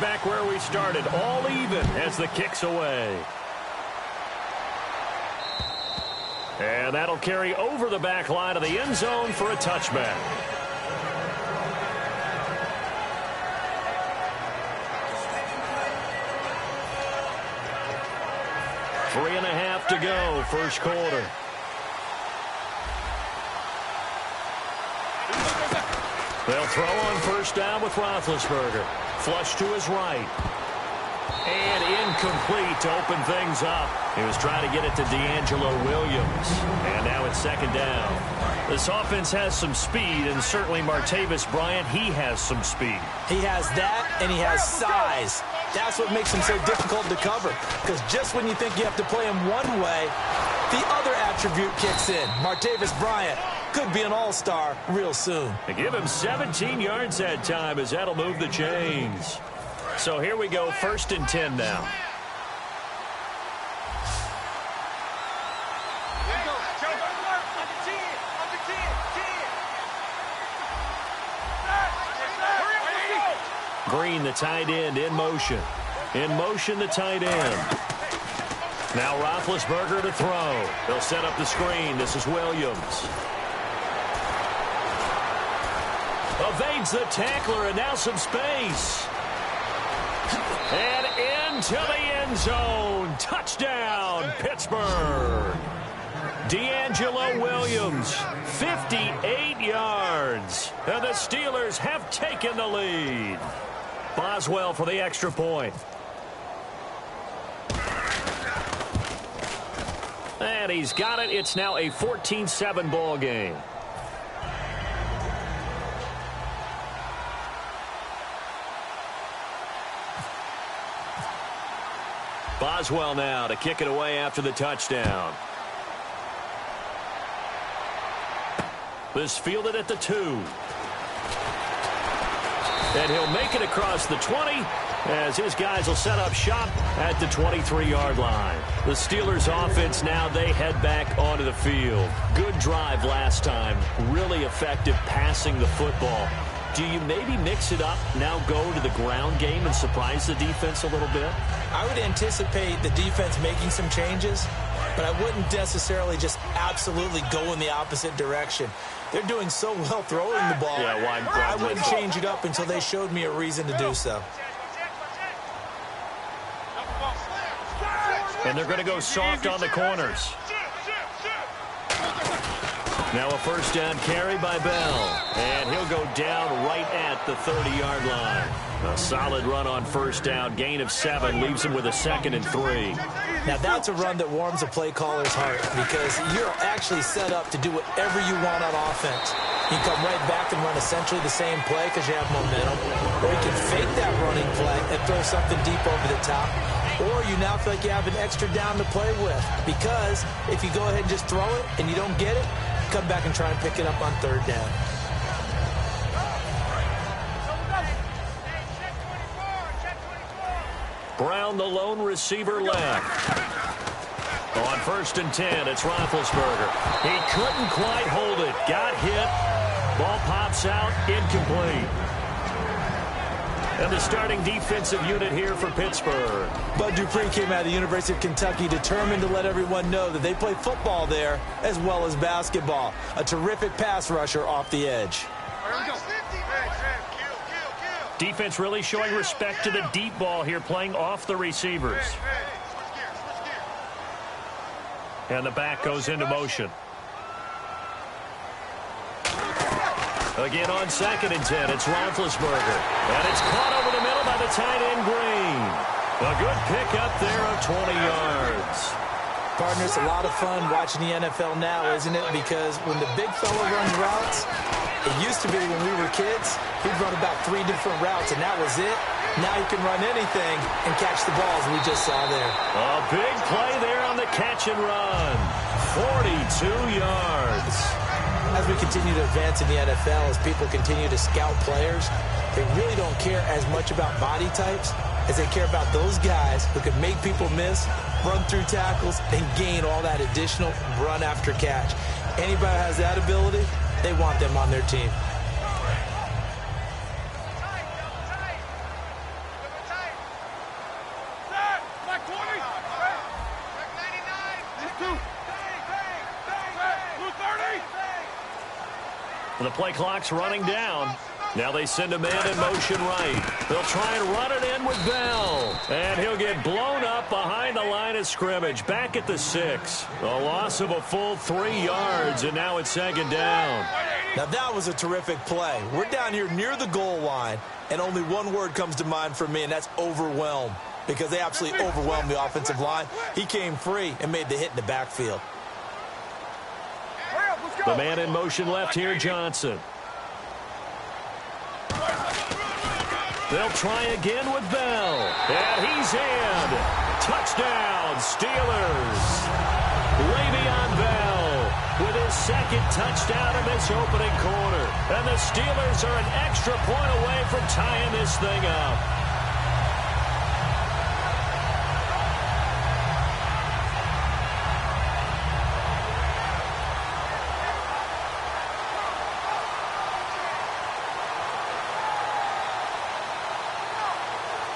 back where we started, all even as the kick's away. And that'll carry over the back line of the end zone for a touchback. Three and a half to go, first quarter. They'll throw on first down with Roethlisberger. Flush to his right. And incomplete to open things up. He was trying to get it to D'Angelo Williams. And now it's second down. This offense has some speed, and certainly Martavis Bryant, he has some speed. He has that, and he has size. That's what makes him so difficult to cover. Because just when you think you have to play him one way, the other attribute kicks in. Martavis Bryant could be an all-star real soon. They give him 17 yards that time as that'll move the chains. So here we go, 1st and 10 now. Green, the tight end, in motion. In motion, the tight end. Now Roethlisberger to throw. They'll set up the screen. This is Williams. Evades the tackler, and now some space. And into the end zone. Touchdown, Pittsburgh. D'Angelo Williams, 58 yards. And the Steelers have taken the lead. Boswell for the extra point. And he's got it. It's now a 14-7 ball game. Boswell now to kick it away after the touchdown. This fielded at the 2. And he'll make it across the 20 as his guys will set up shop at the 23-yard line. The Steelers offense now, they head back onto the field. Good drive last time. Really effective passing the football. Do you maybe mix it up, now go to the ground game and surprise the defense a little bit? I would anticipate the defense making some changes, but I wouldn't necessarily just absolutely go in the opposite direction. They're doing so well throwing the ball. Yeah, why I wouldn't change it up until they showed me a reason to do so. And they're going to go soft on the corners. Now a first down carry by Bell. And he'll go down right at the 30-yard line. A solid run on first down. Gain of 7 leaves him with a 2nd and 3. Now that's a run that warms a play caller's heart because you're actually set up to do whatever you want on offense. You come right back and run essentially the same play because you have momentum. Or you can fake that running play and throw something deep over the top. Or you now feel like you have an extra down to play with because if you go ahead and just throw it and you don't get it, come back and try and pick it up on 3rd down. Brown, the lone receiver, left. On 1st and 10, it's Roethlisberger. He couldn't quite hold it. Got hit. Ball pops out, incomplete. And the starting defensive unit here for Pittsburgh. Bud Dupree came out of the University of Kentucky determined to let everyone know that they play football there as well as basketball. A terrific pass rusher off the edge. Defense really showing respect to the deep ball here, playing off the receivers. And the back goes into motion. Again on 2nd and 10, it's Roethlisberger. And it's caught over the middle by the tight end, Green. A good pickup there of 20 yards. Partner, it's a lot of fun watching the NFL now, isn't it? Because when the big fella runs routes, it used to be when we were kids, he'd run about 3 different routes, and that was it. Now he can run anything and catch the balls we just saw there. A big play there on the catch and run. 42 yards. As we continue to advance in the NFL, as people continue to scout players, they really don't care as much about body types as they care about those guys who can make people miss, run through tackles, and gain all that additional run after catch. Anybody who has that ability, they want them on their team. The play clock's running down. Now they send a man in motion right. They'll try and run it in with Bell. And he'll get blown up behind the line of scrimmage. Back at the 6. A loss of a full 3 yards, and now it's second down. Now that was a terrific play. We're down here near the goal line, and only one word comes to mind for me, and that's overwhelmed. Because they absolutely overwhelmed the offensive line. He came free and made the hit in the backfield. The man in motion left here, Johnson. They'll try again with Bell. And he's in. Touchdown, Steelers. Le'Veon Bell with his second touchdown in this opening quarter. And the Steelers are an extra point away from tying this thing up.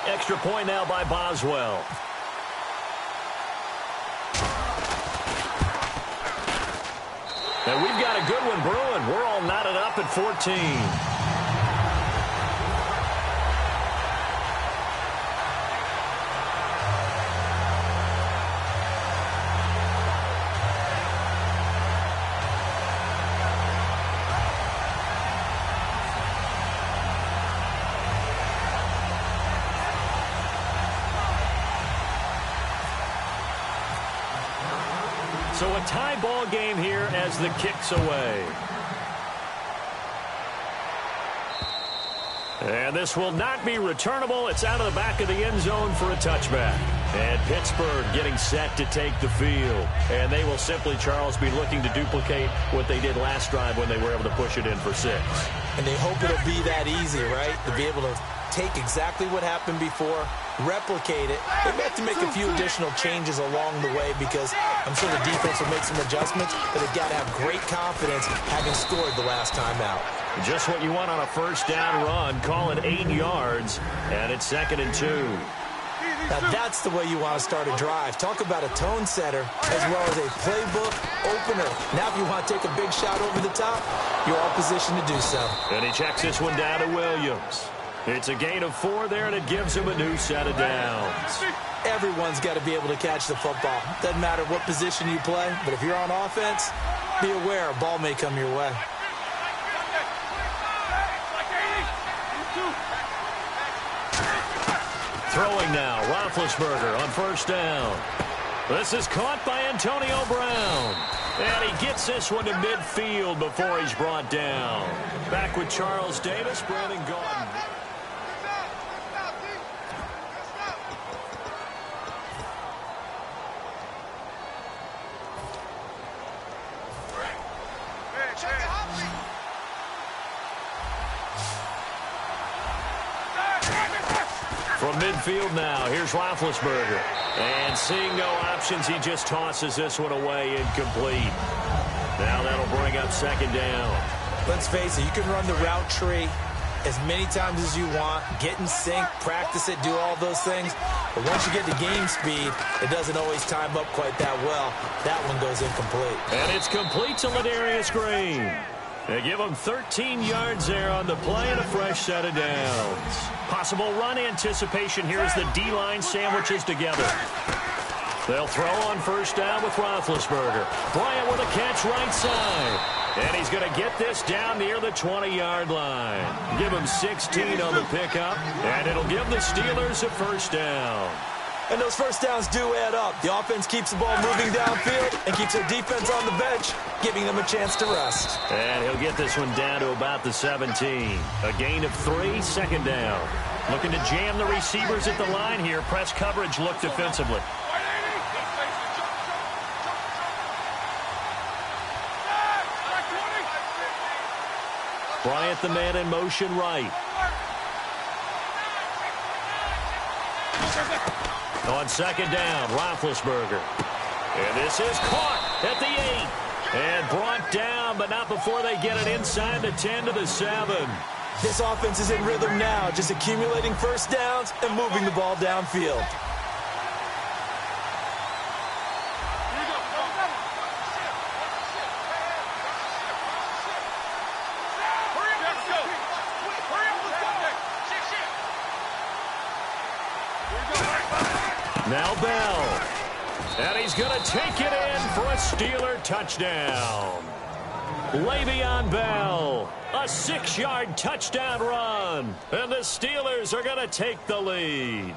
Extra point now by Boswell. And we've got a good one brewing. We're all knotted up at 14. So a tie ball game here as the kick's away. And this will not be returnable. It's out of the back of the end zone for a touchback. And Pittsburgh getting set to take the field. And they will simply, Charles, be looking to duplicate what they did last drive when they were able to push it in for 6. And they hope it'll be that easy, right? To be able to take exactly what happened before, replicate it. They may have to make a few additional changes along the way because I'm sure the defense will make some adjustments, but they've got to have great confidence having scored the last time out. Just what you want on a first down run. Call it 8 yards, and it's 2nd and 2. Now that's the way you want to start a drive. Talk about a tone setter as well as a playbook opener. Now if you want to take a big shot over the top, you're all positioned to do so. And he checks this one down to Williams. It's a gain of 4 there, and it gives him a new set of downs. Everyone's got to be able to catch the football. Doesn't matter what position you play, but if you're on offense, be aware a ball may come your way. Throwing now, Roethlisberger on first down. This is caught by Antonio Brown. And he gets this one to midfield before he's brought down. Back with Charles Davis, Brandon Gaudin. From midfield now, here's Roethlisberger. And seeing no options, he just tosses this one away incomplete. Now that'll bring up 2nd down. Let's face it, you can run the route tree as many times as you want, get in sync, practice it, do all those things. But once you get to game speed, it doesn't always time up quite that well. That one goes incomplete. And it's complete to Ladarius Green. They give him 13 yards there on the play and a fresh set of downs. Possible run anticipation here as the D-line sandwiches together. They'll throw on first down with Roethlisberger. Bryant with a catch right side. And he's going to get this down near the 20-yard line. Give him 16 on the pickup, and it'll give the Steelers a first down. And those first downs do add up. The offense keeps the ball moving downfield and keeps their defense on the bench, giving them a chance to rest. And he'll get this one down to about the 17. A gain of 3, 2nd down. Looking to jam the receivers at the line here. Press coverage look defensively. Bryant, the man in motion right. On 2nd down, Roethlisberger. And this is caught at the 8. And brought down, but not before they get it inside the 10 to the 7. This offense is in rhythm now, just accumulating first downs and moving the ball downfield. Now Bell. And he's going to take it in for a Steeler touchdown. Le'Veon Bell, a 6-yard touchdown run. And the Steelers are going to take the lead.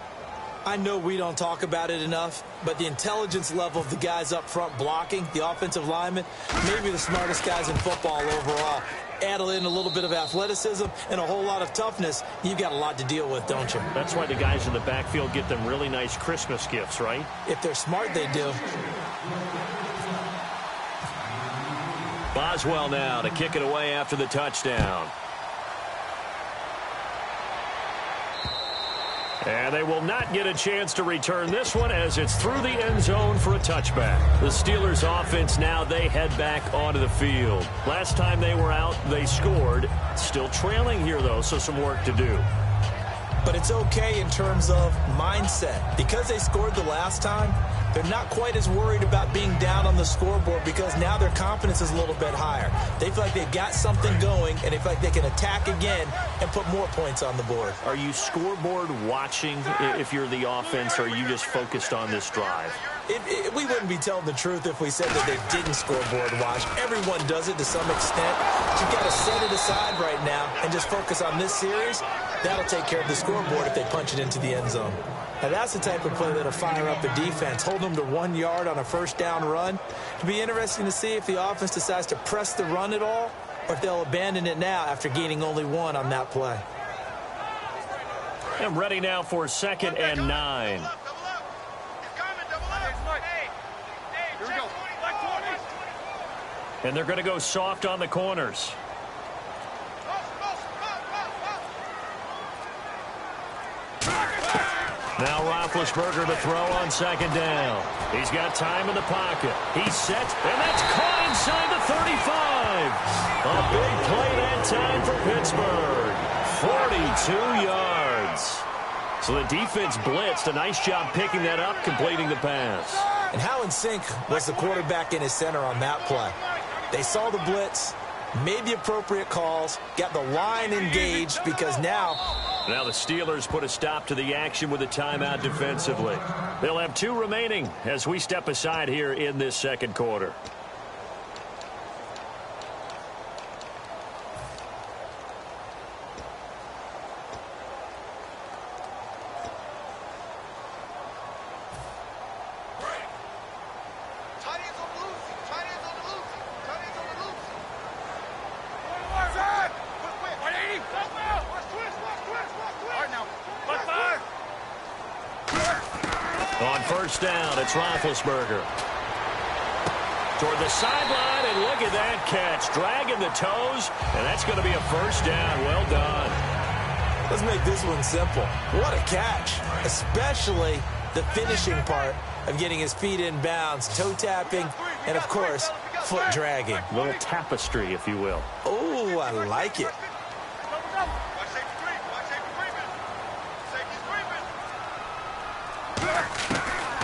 I know we don't talk about it enough, but the intelligence level of the guys up front blocking, the offensive linemen, maybe the smartest guys in football overall. Add in a little bit of athleticism and a whole lot of toughness, you've got a lot to deal with, don't you? That's why the guys in the backfield get them really nice Christmas gifts, right? If they're smart, they do. Boswell now to kick it away after the touchdown. And they will not get a chance to return this one as it's through the end zone for a touchback. The Steelers offense now, they head back onto the field. Last time they were out, they scored. Still trailing here, though, so some work to do. But it's okay in terms of mindset. Because they scored the last time, they're not quite as worried about being down on the scoreboard because now their confidence is a little bit higher. They feel like they've got something going, and they feel like they can attack again and put more points on the board. Are you scoreboard watching if you're the offense, or are you just focused on this drive? We wouldn't be telling the truth if we said that they didn't scoreboard watch. Everyone does it to some extent. But you've got to set it aside right now and just focus on this series. That'll take care of the scoreboard if they punch it into the end zone. Now, that's the type of play that'll fire up a defense. Hold them to 1 yard on a first down run. It'll be interesting to see if the offense decides to press the run at all or if they'll abandon it now after gaining only 1 on that play. And ready now for 2nd and 9. And they're going to go soft on the corners. Now Roethlisberger to throw on 2nd down. He's got time in the pocket. He's set, and that's caught inside the 35. A big play that time for Pittsburgh. 42 yards. So the defense blitzed. A nice job picking that up, completing the pass. And how in sync was the quarterback and his center on that play? They saw the blitz, made the appropriate calls, got the line engaged because now the Steelers put a stop to the action with a timeout defensively. They'll have 2 remaining as we step aside here in this 2nd quarter. On 1st down, it's Roethlisberger. Toward the sideline, and look at that catch. Dragging the toes, and that's going to be a 1st down. Well done. Let's make this one simple. What a catch, especially the finishing part of getting his feet in bounds, toe tapping, and, of course, foot dragging. A little tapestry, if you will. Oh, I like it.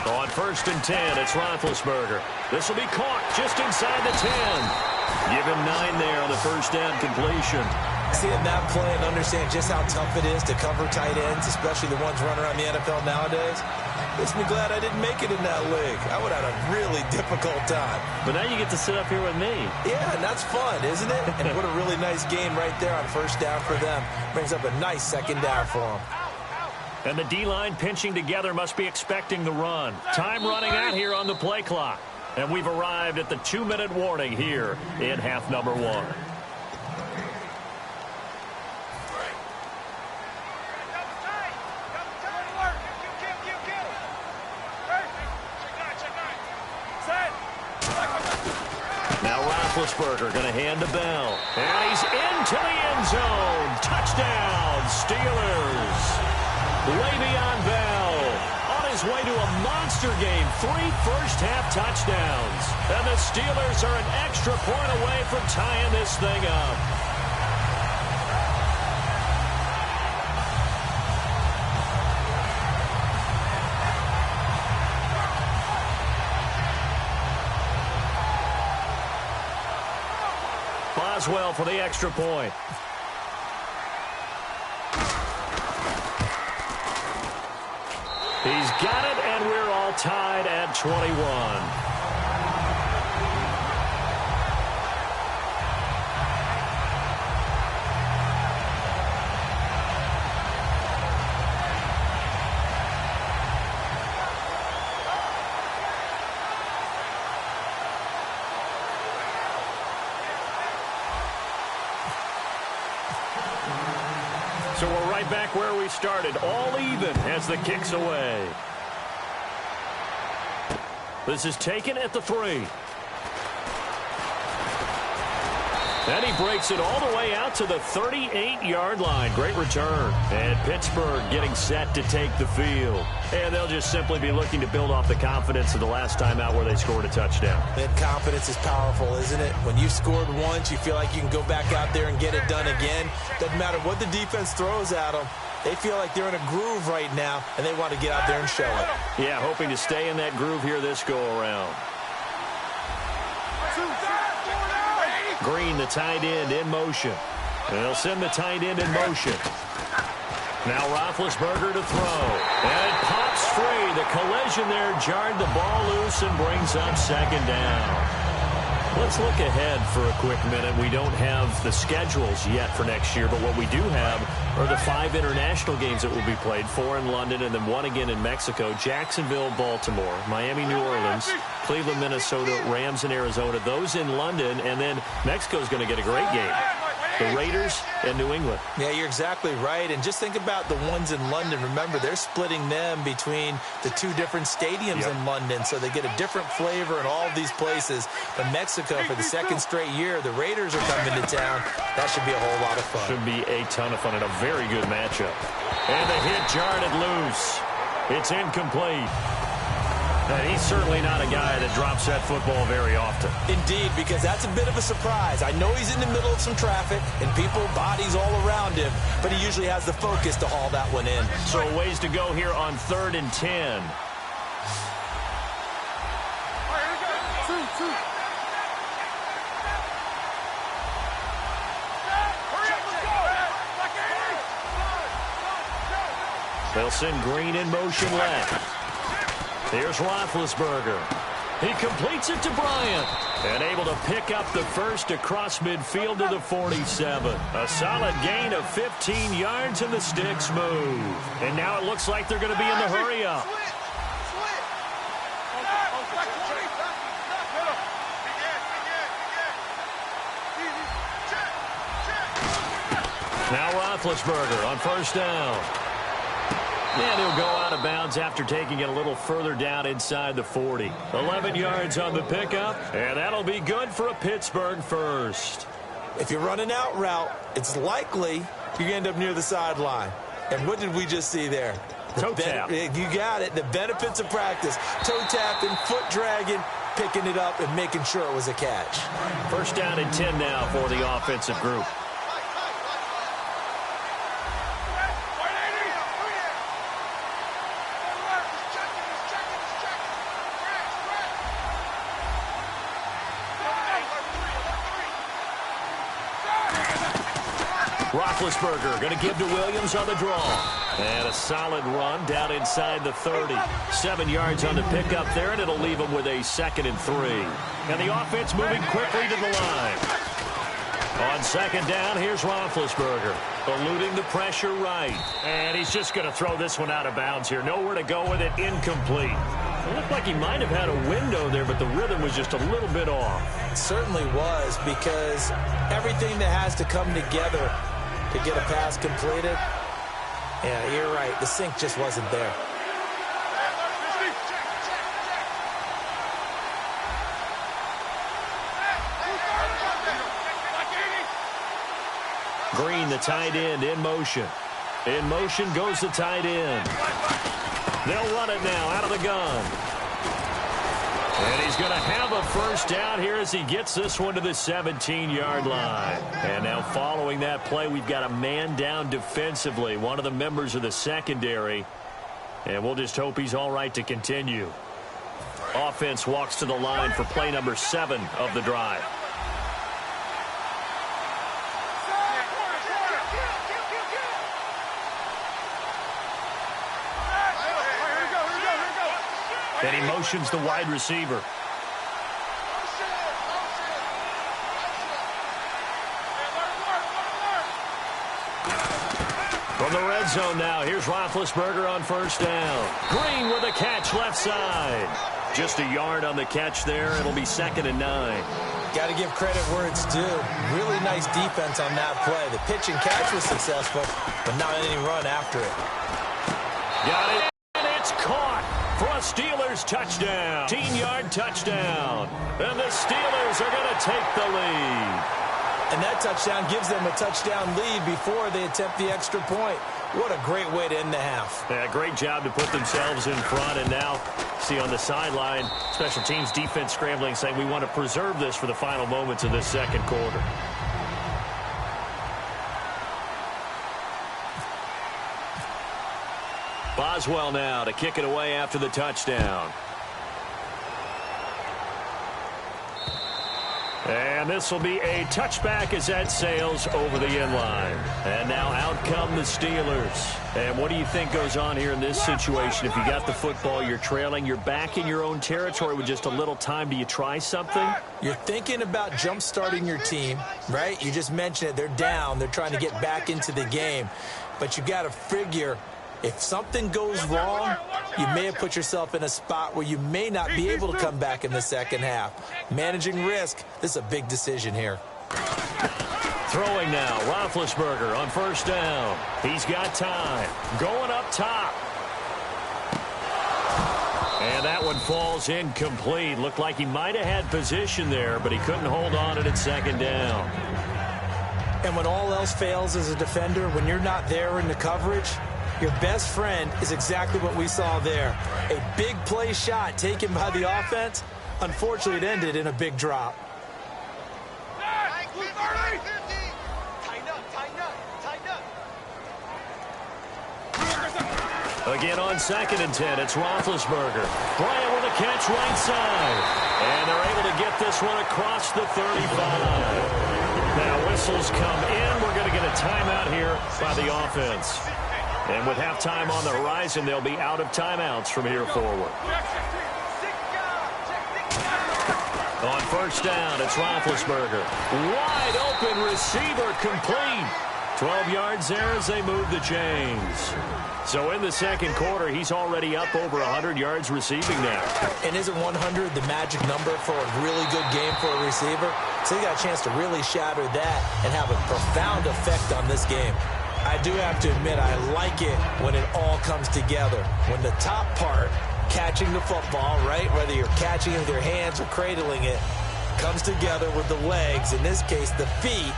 On 1st and 10, it's Roethlisberger. This will be caught just inside the 10. Give him 9 there on the 1st down completion. Seeing that play and understand just how tough it is to cover tight ends, especially the ones running around the NFL nowadays, makes me glad I didn't make it in that league. I would have had a really difficult time. But now you get to sit up here with me. Yeah, and that's fun, isn't it? And what a really nice game right there on 1st down for them. Brings up a nice 2nd down for them. And the D-line pinching together must be expecting the run. Time running out here on the play clock. And we've arrived at the 2-minute warning here in half number 1. Now Roethlisberger going to hand to Bell. And he's into the end zone. Touchdown, Steelers. Le'Veon Bell on his way to a monster game. 3 first-half touchdowns. And the Steelers are an extra point away from tying this thing up. Boswell for the extra point. He's got it, and we're all tied at 21. So we're right back where we started, all even as the kick's away. This is taken at the 3. And he breaks it all the way out to the 38-yard line. Great return. And Pittsburgh getting set to take the field. And they'll just simply be looking to build off the confidence of the last time out where they scored a touchdown. And confidence is powerful, isn't it? When you've scored once, you feel like you can go back out there and get it done again. Doesn't matter what the defense throws at them. They feel like they're in a groove right now, and they want to get out there and show it. Yeah, hoping to stay in that groove here this go-around. Green, the tight end, in motion. They'll send the tight end in motion. Now Roethlisberger to throw. And it pops free. The collision there jarred the ball loose and brings up second down. Let's look ahead for a quick minute. We don't have the schedules yet for next year, but what we do have are the 5 international games that will be played, 4 in London and then 1 again in Mexico, Jacksonville, Baltimore, Miami, New Orleans, Cleveland, Minnesota, Rams, and Arizona. Those in London, and then Mexico's going to get a great game. The Raiders and New England. Yeah, you're exactly right. And just think about the ones in London. Remember, they're splitting them between the 2 different stadiums in London, so they get a different flavor in all of these places. But Mexico, for the 2nd straight year, the Raiders are coming to town. That should be a whole lot of fun. Should be a ton of fun and a very good matchup. And the hit jarred it loose. It's incomplete. And he's certainly not a guy that drops that football very often. Indeed, because that's a bit of a surprise. I know he's in the middle of some traffic and people, bodies all around him, but he usually has the focus to haul that one in. So a ways to go here on 3rd and 10. They'll send Green in motion left. Here's Roethlisberger. He completes it to Bryant. And able to pick up the first across midfield to the 47. A solid gain of 15 yards, and the sticks move. And now it looks like they're going to be in the hurry-up. Now Roethlisberger on 1st down. And he'll go out of bounds after taking it a little further down inside the 40. 11 yards on the pickup, and that'll be good for a Pittsburgh first. If you're running out route, it's likely you're going to end up near the sideline. And what did we just see there? Toe tap. You got it. The benefits of practice. Toe tapping, foot dragging, picking it up, and making sure it was a catch. 1st down and 10 now for the offensive group. Roethlisberger going to give to Williams on the draw. And a solid run down inside the 30. 7 yards on the pickup there, and it'll leave him with a 2nd and 3. And the offense moving quickly to the line. On 2nd down, here's Roethlisberger. Eluding the pressure right. And he's just going to throw this one out of bounds here. Nowhere to go with it. Incomplete. It looked like he might have had a window there, but the rhythm was just a little bit off. It certainly was, because everything that has to come together to get a pass completed, yeah, you're right. The sync just wasn't there. Green, the tight end, in motion. In motion goes the tight end. They'll run it now out of the gun. And he's going to have a 1st down here as he gets this one to the 17-yard line. And now following that play, we've got a man down defensively, one of the members of the secondary. And we'll just hope he's all right to continue. Offense walks to the line for play number 7 of the drive. And he motions the wide receiver. From the red zone now, here's Roethlisberger on first down. Green with a catch left side. Just a yard on the catch there. It'll be 2nd and 9. Got to give credit where it's due. Really nice defense on that play. The pitch and catch was successful, but not any run after it. Got it. And it's caught for a Steelers touchdown. 18-yard touchdown. And the Steelers are going to take the lead. And that touchdown gives them a touchdown lead before they attempt the extra point. What a great way to end the half. Yeah, great job to put themselves in front. And now, see on the sideline, special teams defense scrambling, saying we want to preserve this for the final moments of this second quarter. Boswell now to kick it away after the touchdown. And this will be a touchback as that sails over the end line. And now out come the Steelers. And what do you think goes on here in this situation? If you got the football, you're trailing, you're back in your own territory with just a little time. Do you try something? You're thinking about jump-starting your team, right? You just mentioned it. They're down. They're trying to get back into the game. But you got to figure, if something goes wrong, you may have put yourself in a spot where you may not be able to come back in the second half. Managing risk, this is a big decision here. Throwing now, Roethlisberger on first down. He's got time. Going up top. And that one falls incomplete. Looked like he might have had position there, but he couldn't hold on it at 2nd down. And when all else fails as a defender, when you're not there in the coverage, your best friend is exactly what we saw there. A big play shot taken by the offense. Unfortunately, it ended in a big drop. Again on 2nd and 10, it's Roethlisberger. Bryant with a catch right side. And they're able to get this one across the 35. Now whistles come in. We're going to get a timeout here by the offense. And with halftime on the horizon, they'll be out of timeouts from here forward. On first down, it's Roethlisberger. Wide open receiver complete. 12 yards there as they move the chains. So in the second quarter, he's already up over 100 yards receiving now. And isn't 100 the magic number for a really good game for a receiver? So he got a chance to really shatter that and have a profound effect on this game. I do have to admit, I like it when it all comes together. When the top part, catching the football, right, whether you're catching it with your hands or cradling it, comes together with the legs, in this case the feet,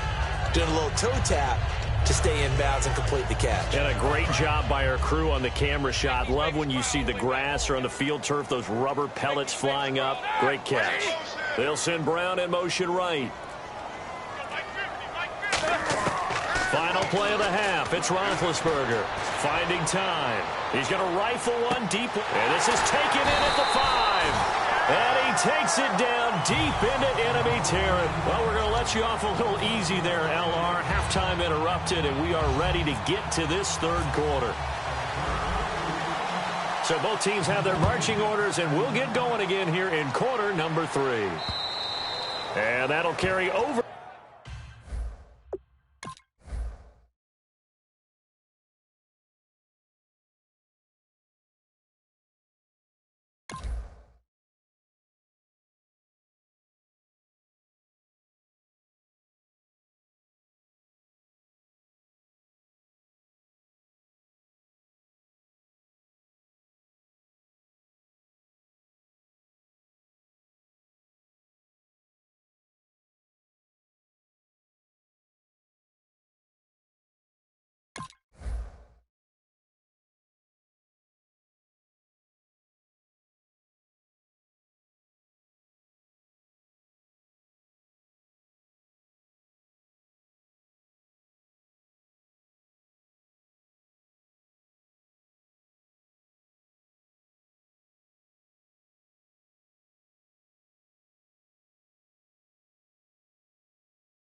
doing a little toe tap to stay in bounds and complete the catch. And a great job by our crew on the camera shot. Love when you see the grass or on the field turf, those rubber pellets flying up. Great catch. They'll send Brown in motion right. Final play of the half. It's Roethlisberger finding time. He's going to rifle one deep. And this is taken in at the 5. And he takes it down deep into enemy territory. Well, we're going to let you off a little easy there, LR. Halftime interrupted, and we are ready to get to this third quarter. So both teams have their marching orders, and we'll get going again here in quarter number 3. And that'll carry over.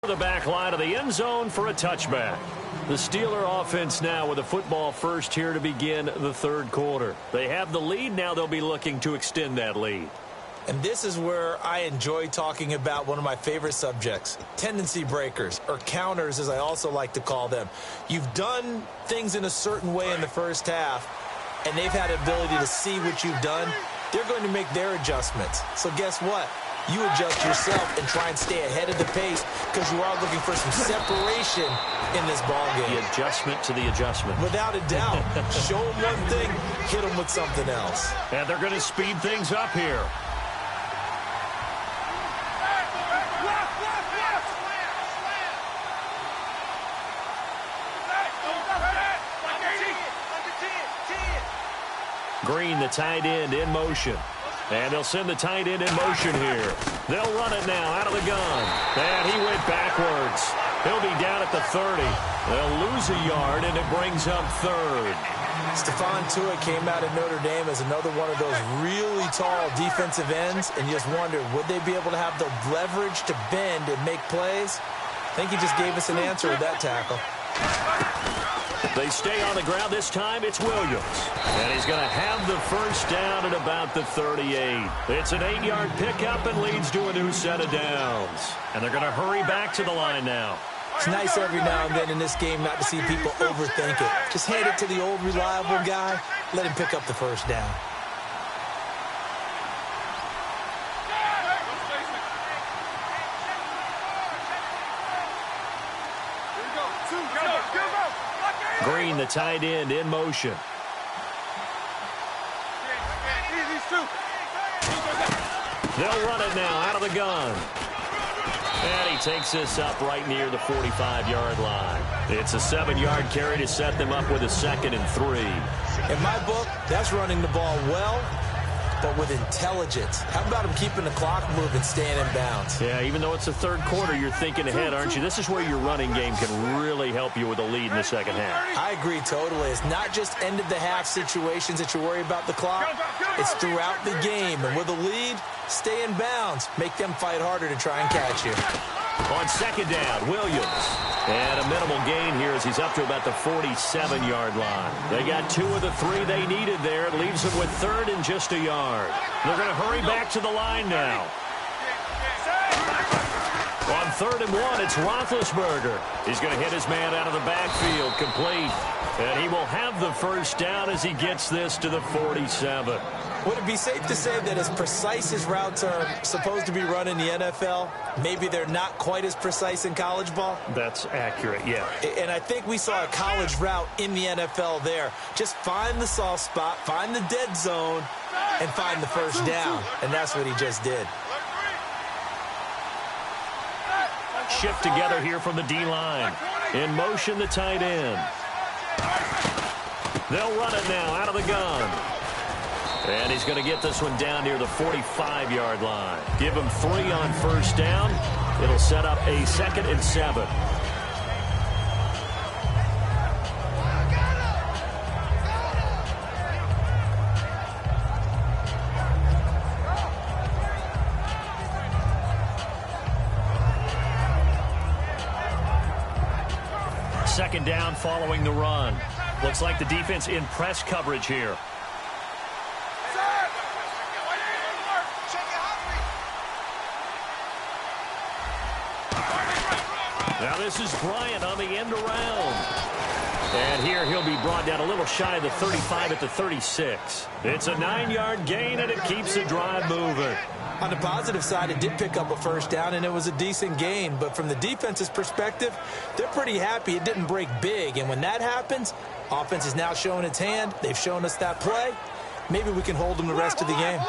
The back line of the end zone for a touchback. The Steeler offense now with the football first here to begin the third quarter. They have the lead. Now they'll be looking to extend that lead. And this is where I enjoy talking about one of my favorite subjects, tendency breakers, or counters as I also like to call them. You've done things in a certain way in the first half, and they've had the ability to see what you've done. They're going to make their adjustments. So guess what? You adjust yourself and try and stay ahead of the pace because you are looking for some separation in this ball game. The adjustment to the adjustment. Without a doubt. Show them one thing, hit them with something else. And they're going to speed things up here. Green, the tight end, in motion. And they'll send the tight end in motion here. They'll run it now out of the gun. And he went backwards. He'll be down at the 30. They'll lose a yard, and it brings up third. Stephon Tuitt came out of Notre Dame as another one of those really tall defensive ends, and you just wonder, would they be able to have the leverage to bend and make plays? I think he just gave us an answer with that tackle. They stay on the ground. This time it's Williams. And he's going to have the first down at about the 38. It's an 8-yard pickup and leads to a new set of downs. And they're going to hurry back to the line now. It's nice every now and then in this game not to see people overthink it. Just hand it to the old reliable guy. Let him pick up the first down. Green, the tight end, in motion. They'll run it now out of the gun. And he takes this up right near the 45-yard line. It's a 7-yard carry to set them up with a 2nd and 3. In my book, that's running the ball well, but with intelligence. How about him keeping the clock moving, staying in bounds? Yeah, even though it's the third quarter, you're thinking ahead, aren't you? This is where your running game can really help you with a lead in the second half. I agree totally. It's not just end-of-the-half situations that you worry about the clock. It's throughout the game. And with a lead, stay in bounds. Make them fight harder to try and catch you. On second down, Williams. And a minimal gain here as he's up to about the 47-yard line. They got 2 of the 3 they needed there. It leaves them with 3rd and just a yard. They're going to hurry back to the line now. On 3rd and 1, it's Roethlisberger. He's going to hit his man out of the backfield, complete. And he will have the first down as he gets this to the 47. Would it be safe to say that as precise as routes are supposed to be run in the NFL, maybe they're not quite as precise in college ball? That's accurate, yeah. And I think we saw a college route in the NFL there. Just find the soft spot, find the dead zone, and find the first down. And that's what he just did. Shift together here from the D-line. In motion, the tight end. They'll run it now out of the gun. And he's going to get this one down near the 45-yard line. Give him 3 on first down. It'll set up a 2nd and 7. Second down following the run. Looks like the defense in press coverage here. Now this is Bryant on the end around. And here he'll be brought down a little shy of the 35 at the 36. It's a 9-yard gain, and it keeps the drive moving. On the positive side, it did pick up a first down, and it was a decent gain. But from the defense's perspective, they're pretty happy it didn't break big. And when that happens, offense is now showing its hand. They've shown us that play. Maybe we can hold them the rest of the game.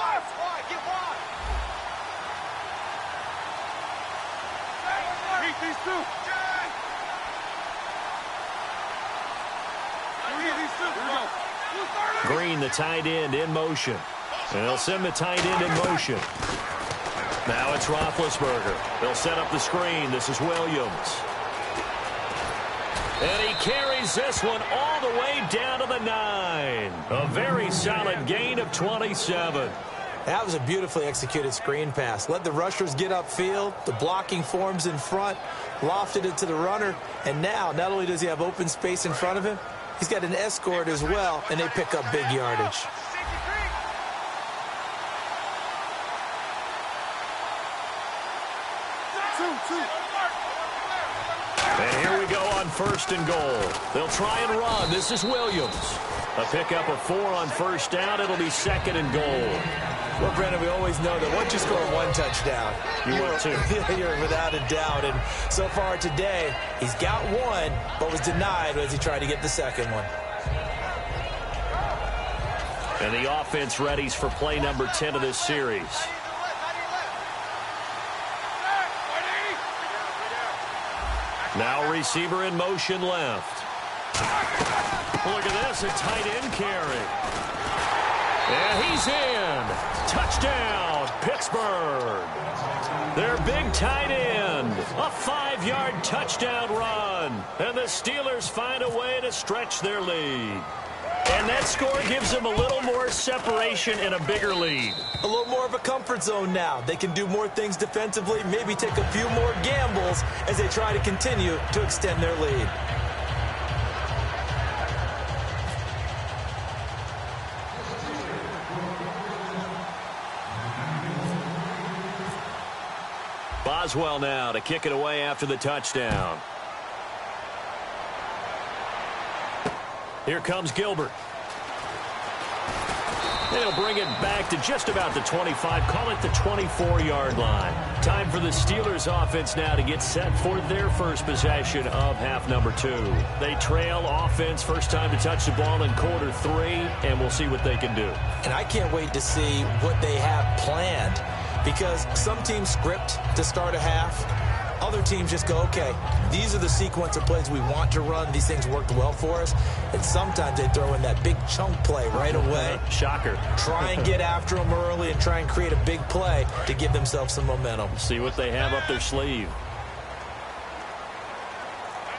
Green, the tight end, in motion. And they'll send the tight end in motion. Now it's Roethlisberger. They'll set up the screen. This is Williams. And he carries this one all the way down to the 9. A very solid gain of 27. That was a beautifully executed screen pass. Let the rushers get upfield, the blocking forms in front, lofted it to the runner, and now not only does he have open space in front of him, he's got an escort as well, and they pick up big yardage. And here we go on 1st and goal. They'll try and run. This is Williams. A pickup of 4 on 1st down. It'll be 2nd and goal. Well, Brandon, we always know that once you score 1 touchdown, you're without a doubt. And so far today, he's got 1, but was denied as he tried to get the 2nd one. And the offense readies for play number 10 of this series. Now receiver in motion left. Look at this, a tight end carry. And he's in. Touchdown, Pittsburgh. Their big tight end. A 5-yard touchdown run. And the Steelers find a way to stretch their lead. And that score gives them a little more separation and a bigger lead. A little more of a comfort zone now. They can do more things defensively, maybe take a few more gambles as they try to continue to extend their lead. Boswell now to kick it away after the touchdown. Here comes Gilbert. They'll bring it back to just about the 25, call it the 24-yard line. Time for the Steelers offense now to get set for their first possession of half number 2. They trail offense, first time to touch the ball in quarter 3, and we'll see what they can do. And I can't wait to see what they have planned, because some teams script to start a half. Other teams just go, okay, these are the sequence of plays we want to run. These things worked well for us. And sometimes they throw in that big chunk play right away. Shocker. Try and get after them early and try and create a big play to give themselves some momentum. See what they have up their sleeve.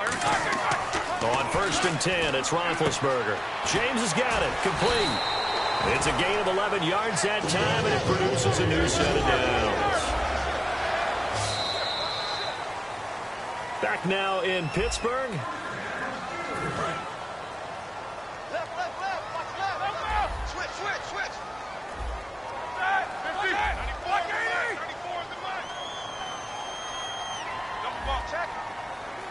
On 1st and 10, it's Roethlisberger. James has got it. Complete. It's a gain of 11 yards that time, and it produces a new set of downs. Back now in Pittsburgh. Left, watch left. Switch. 50. 94 is the line. Double ball check.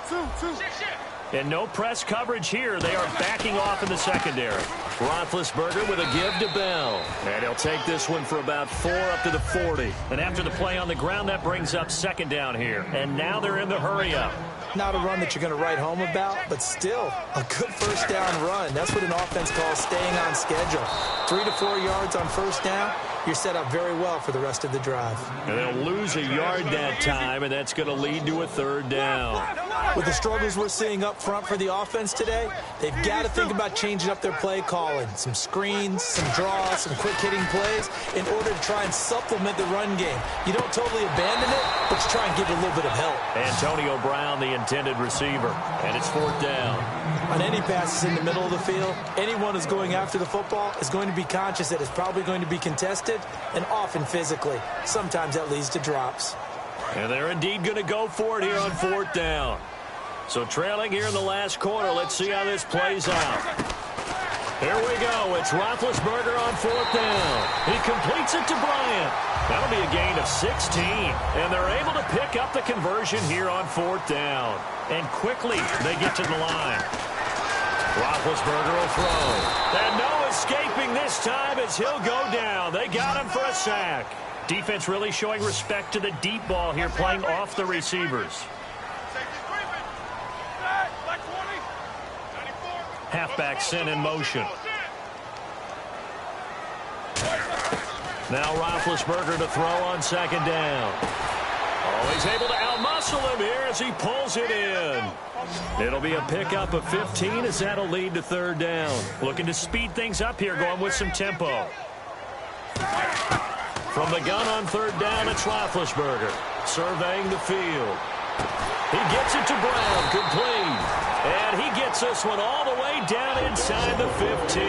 Two. And no press coverage here. They are backing off in the secondary. Roethlisberger with a give to Bell. And he'll take this one for about 4 up to the 40. And after the play on the ground, that brings up 2nd down here. And now they're in the hurry up. Not a run that you're going to write home about, but still a good 1st down run. That's what an offense calls staying on schedule. 3 to 4 yards on 1st down. You're set up very well for the rest of the drive. And they'll lose a yard that time, and that's going to lead to a 3rd down. With the struggles we're seeing up front for the offense today, they've got to think about changing up their play calling. Some screens, some draws, some quick-hitting plays in order to try and supplement the run game. You don't totally abandon it, but you try and give it a little bit of help. Antonio Brown, the intended receiver, and it's 4th down. On any passes in the middle of the field, anyone who's going after the football is going to be conscious that it's probably going to be contested, and often physically. Sometimes that leads to drops. And they're indeed going to go for it here on 4th down. So trailing here in the last quarter, let's see how this plays out. Here we go. It's Roethlisberger on 4th down. He completes it to Bryant. That'll be a gain of 16. And they're able to pick up the conversion here on 4th down. And quickly, they get to the line. Roethlisberger will throw. And no escaping this time as he'll go down. They got him for a sack. Defense really showing respect to the deep ball here, playing off the receivers. Halfback sent in motion. Now Roethlisberger to throw on 2nd down. Oh, he's able to outmuscle him here as he pulls it in. It'll be a pickup of 15 as that'll lead to 3rd down. Looking to speed things up here, going with some tempo. From the gun on 3rd down, it's Roethlisberger surveying the field. He gets it to Brown, complete. And he gets this one all the way down inside the 15.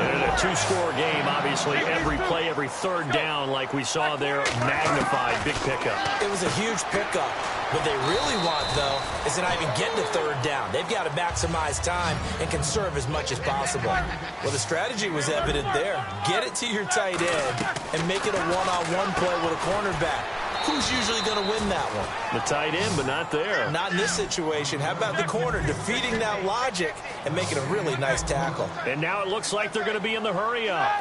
And in a two-score game, obviously, every play, every third down, like we saw there, magnified. Big pickup. It was a huge pickup. What they really want, though, is to not even get to third down. They've got to maximize time and conserve as much as possible. Well, the strategy was evident there. Get it to your tight end and make it a one-on-one play with a cornerback. Who's usually going to win that one? The tight end, but not there. Not in this situation. How about the corner defeating that logic and making a really nice tackle? And now it looks like they're going to be in the hurry-up.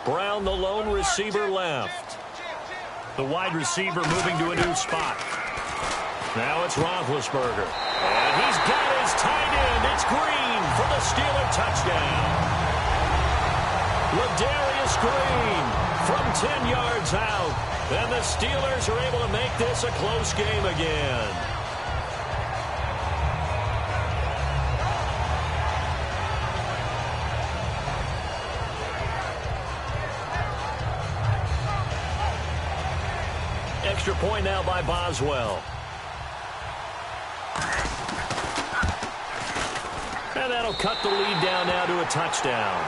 Brown, the lone receiver, left. The wide receiver moving to a new spot. Now it's Roethlisberger. And he's got his tight end. It's Green for the Steeler touchdown. Ladarius Green from 10 yards out. And the Steelers are able to make this a close game again. Extra point now by Boswell. And that'll cut the lead down now to a touchdown.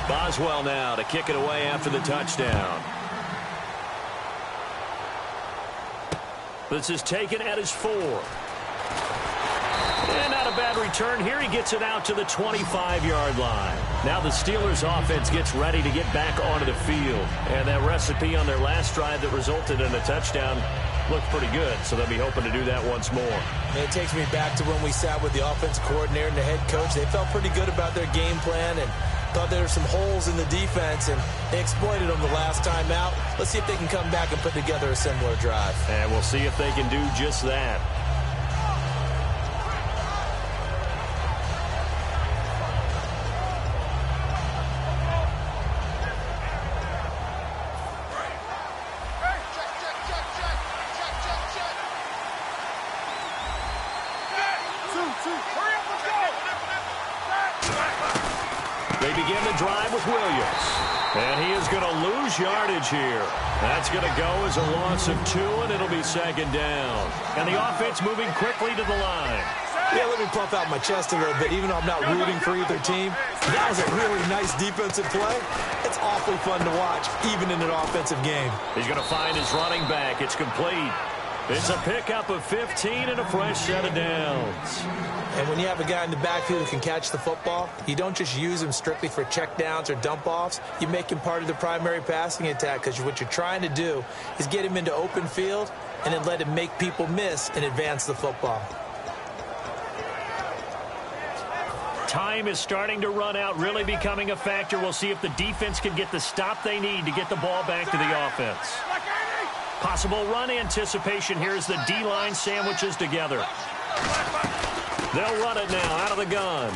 Boswell now to kick it away after the touchdown. This is taken at his 4. And not a bad return here. He gets it out to the 25-yard line. Now the Steelers offense gets ready to get back onto the field. And that recipe on their last drive that resulted in a touchdown looked pretty good, so they'll be hoping to do that once more. And it takes me back to when we sat with the offense coordinator and the head coach. They felt pretty good about their game plan and thought there were some holes in the defense, and they exploited them the last time out. Let's see if they can come back and put together a similar drive. And we'll see if they can do just that. They begin the drive with Williams. And he is going to lose yardage here. That's going to go as a loss of 2, and it'll be second down. And the offense moving quickly to the line. Yeah, let me puff out my chest a little bit, even though I'm not rooting for either team. That was a really nice defensive play. It's awfully fun to watch, even in an offensive game. He's going to find his running back. It's complete. It's a pickup of 15 and a fresh set of downs. And when you have a guy in the backfield who can catch the football, you don't just use him strictly for checkdowns or dump-offs. You make him part of the primary passing attack, because what you're trying to do is get him into open field and then let him make people miss and advance the football. Time is starting to run out, really becoming a factor. We'll see if the defense can get the stop they need to get the ball back to the offense. Possible run anticipation here as the D-line sandwiches together. They'll run it now out of the gun.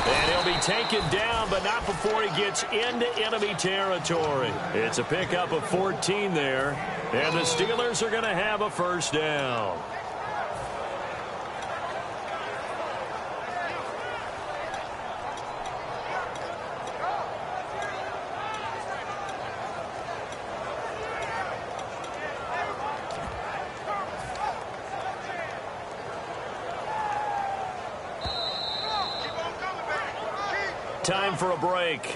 And he'll be taken down, but not before he gets into enemy territory. It's a pickup of 14 there, and the Steelers are going to have a first down. Time for a break.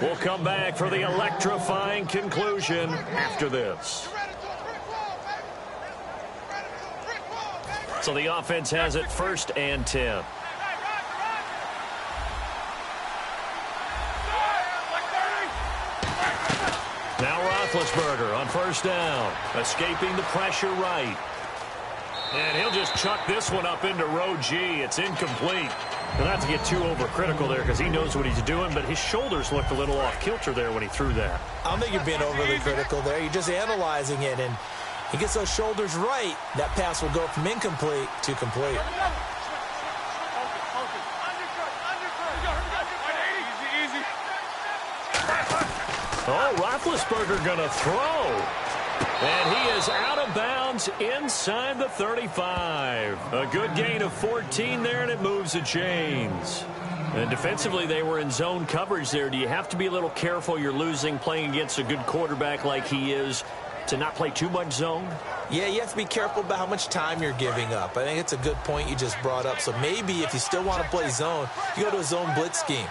We'll come back for the electrifying conclusion after this. So the offense has it 1st and 10. Now Roethlisberger on 1st down, escaping the pressure right. And he'll just chuck this one up into row G. It's incomplete. And not to get too overcritical there, because he knows what he's doing, but his shoulders looked a little off kilter there when he threw that. I don't think you're being overly critical there. You're just analyzing it, and he gets those shoulders right. That pass will go from incomplete to complete. Oh, Roethlisberger going to throw. And he is out of bounds inside the 35. A good gain of 14 there, and it moves the chains. And defensively, they were in zone coverage there. Do you have to be a little careful? You're losing playing against a good quarterback like he is to not play too much zone? Yeah, you have to be careful about how much time you're giving up. I think it's a good point you just brought up. So maybe if you still want to play zone, you go to a zone blitz scheme.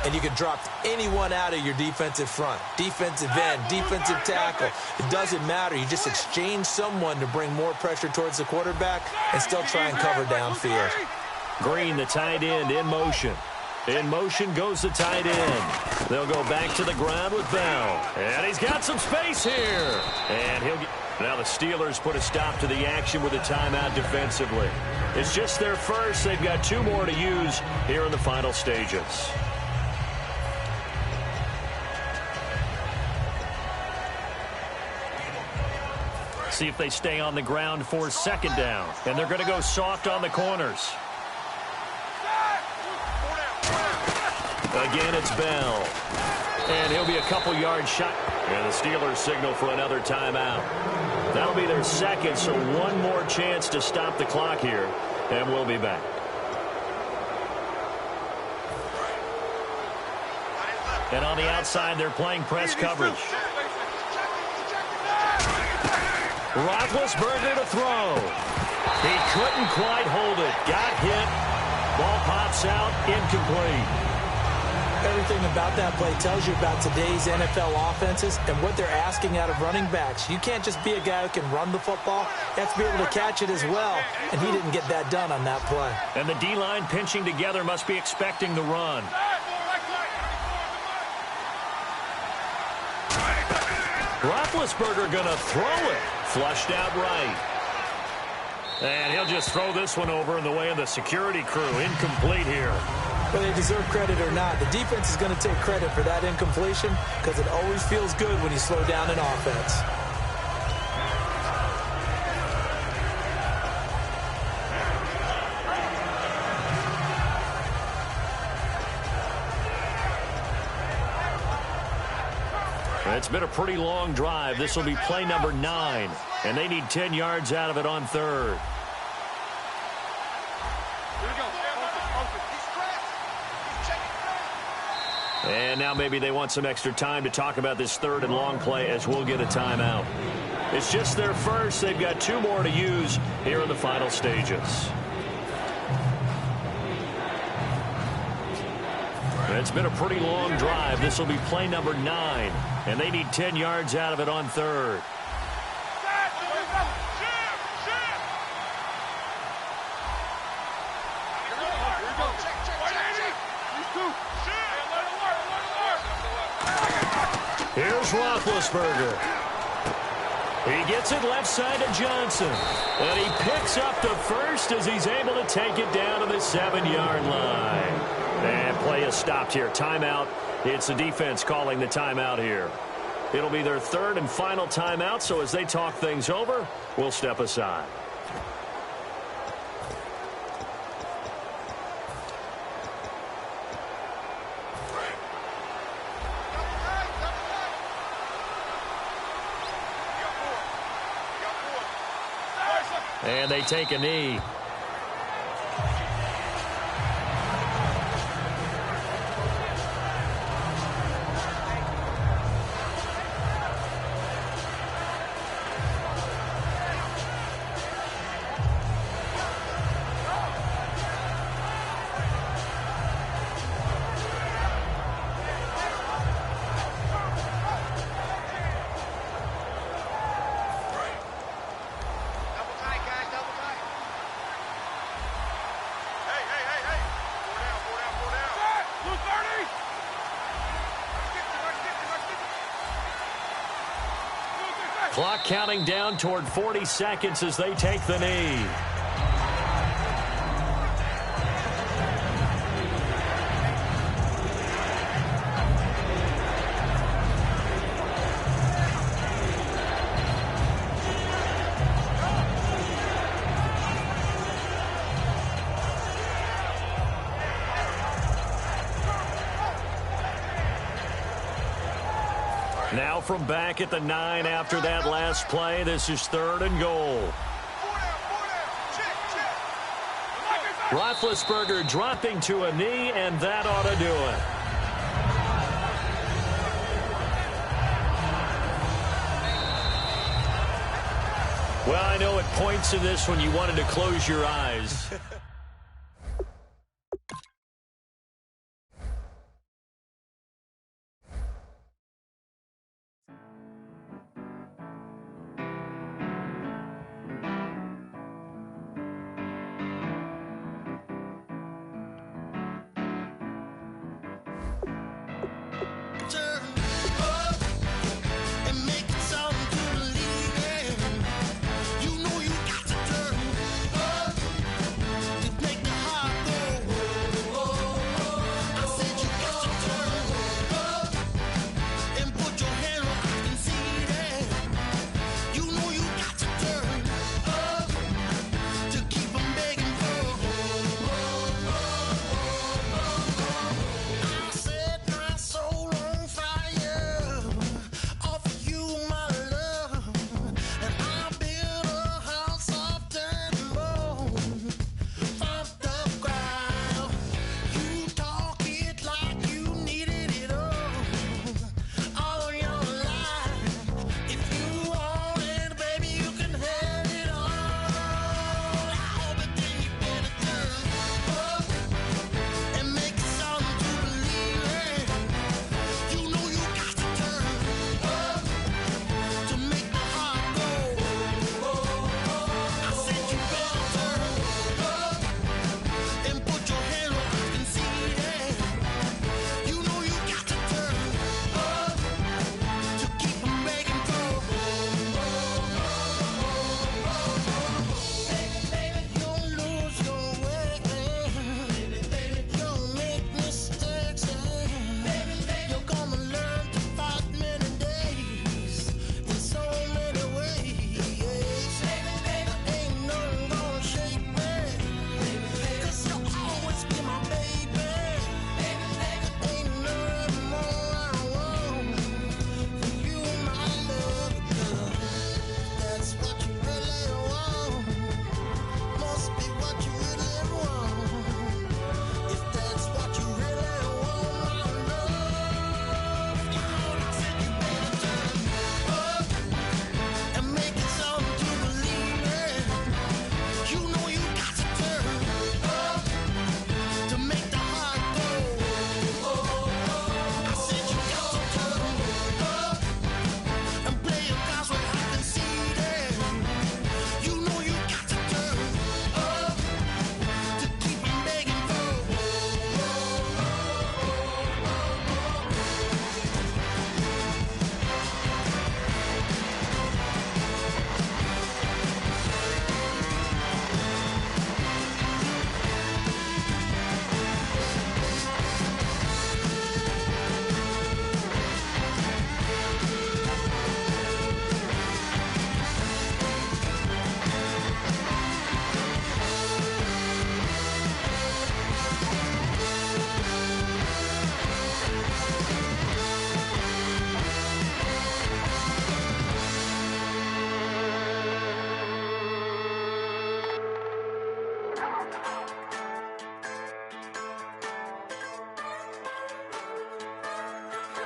And you can drop anyone out of your defensive front, defensive end, defensive tackle. It doesn't matter. You just exchange someone to bring more pressure towards the quarterback and still try and cover downfield. Green, the tight end, in motion. In motion goes the tight end. They'll go back to the ground with Bell. And he's got some space here. And he'll get... Now the Steelers put a stop to the action with a timeout defensively. It's just their first. They've got 2 more to use here in the final stages. See if they stay on the ground for 2nd down. And they're going to go soft on the corners. Again, it's Bell. And he'll be a couple yards shot. And the Steelers signal for another timeout. That'll be their 2nd, so 1 more chance to stop the clock here. And we'll be back. And on the outside, they're playing press coverage. Roethlisberger to throw. He couldn't quite hold it. Got hit. Ball pops out. Incomplete. Everything about that play tells you about today's NFL offenses and what they're asking out of running backs. You can't just be a guy who can run the football. You have to be able to catch it as well, and he didn't get that done on that play. And the D-line pinching together must be expecting the run. Roethlisberger going to throw it. Flushed out right. And he'll just throw this one over in the way of the security crew. Incomplete here. Whether they deserve credit or not, the defense is going to take credit for that incompletion because it always feels good when you slow down an offense. It's been a pretty long drive. This will be play number 9, and they need 10 yards out of it on 3rd. And now maybe they want some extra time to talk about this 3rd and long play as we'll get a timeout. It's just their first. They've got 2 more to use here in the final stages. It's been a pretty long drive. This will be play number 9, and they need 10 yards out of it on 3rd. Here's Roethlisberger. He gets it left side to Johnson. And he picks up the first as he's able to take it down to the 7-yard line. And play is stopped here. Timeout. It's the defense calling the timeout here. It'll be their 3rd and final timeout, so as they talk things over, we'll step aside. And they take a knee. Clock counting down toward 40 seconds as they take the knee. Now from back at the 9 after that last play, this is 3rd and goal. Roethlisberger dropping to a knee, and that ought to do it. Well, I know at points in this when you wanted to close your eyes.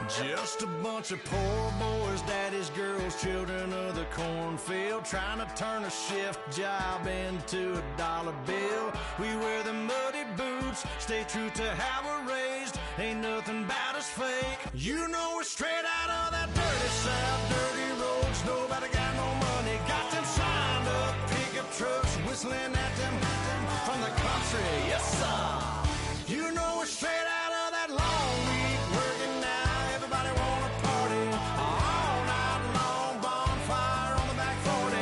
Just a bunch of poor boys, daddies, girls, children of the cornfield, trying to turn a shift job into a dollar bill. We wear the muddy boots, stay true to how we're raised. Ain't nothing about us fake. You know we're straight out of that dirty south, dirty roads. Nobody got no money, got them signed up pickup trucks, whistling at them from the country. Yes, sir. You know we're straight out of that long week working now. Everybody wanna party all night long, bonfire on the back 40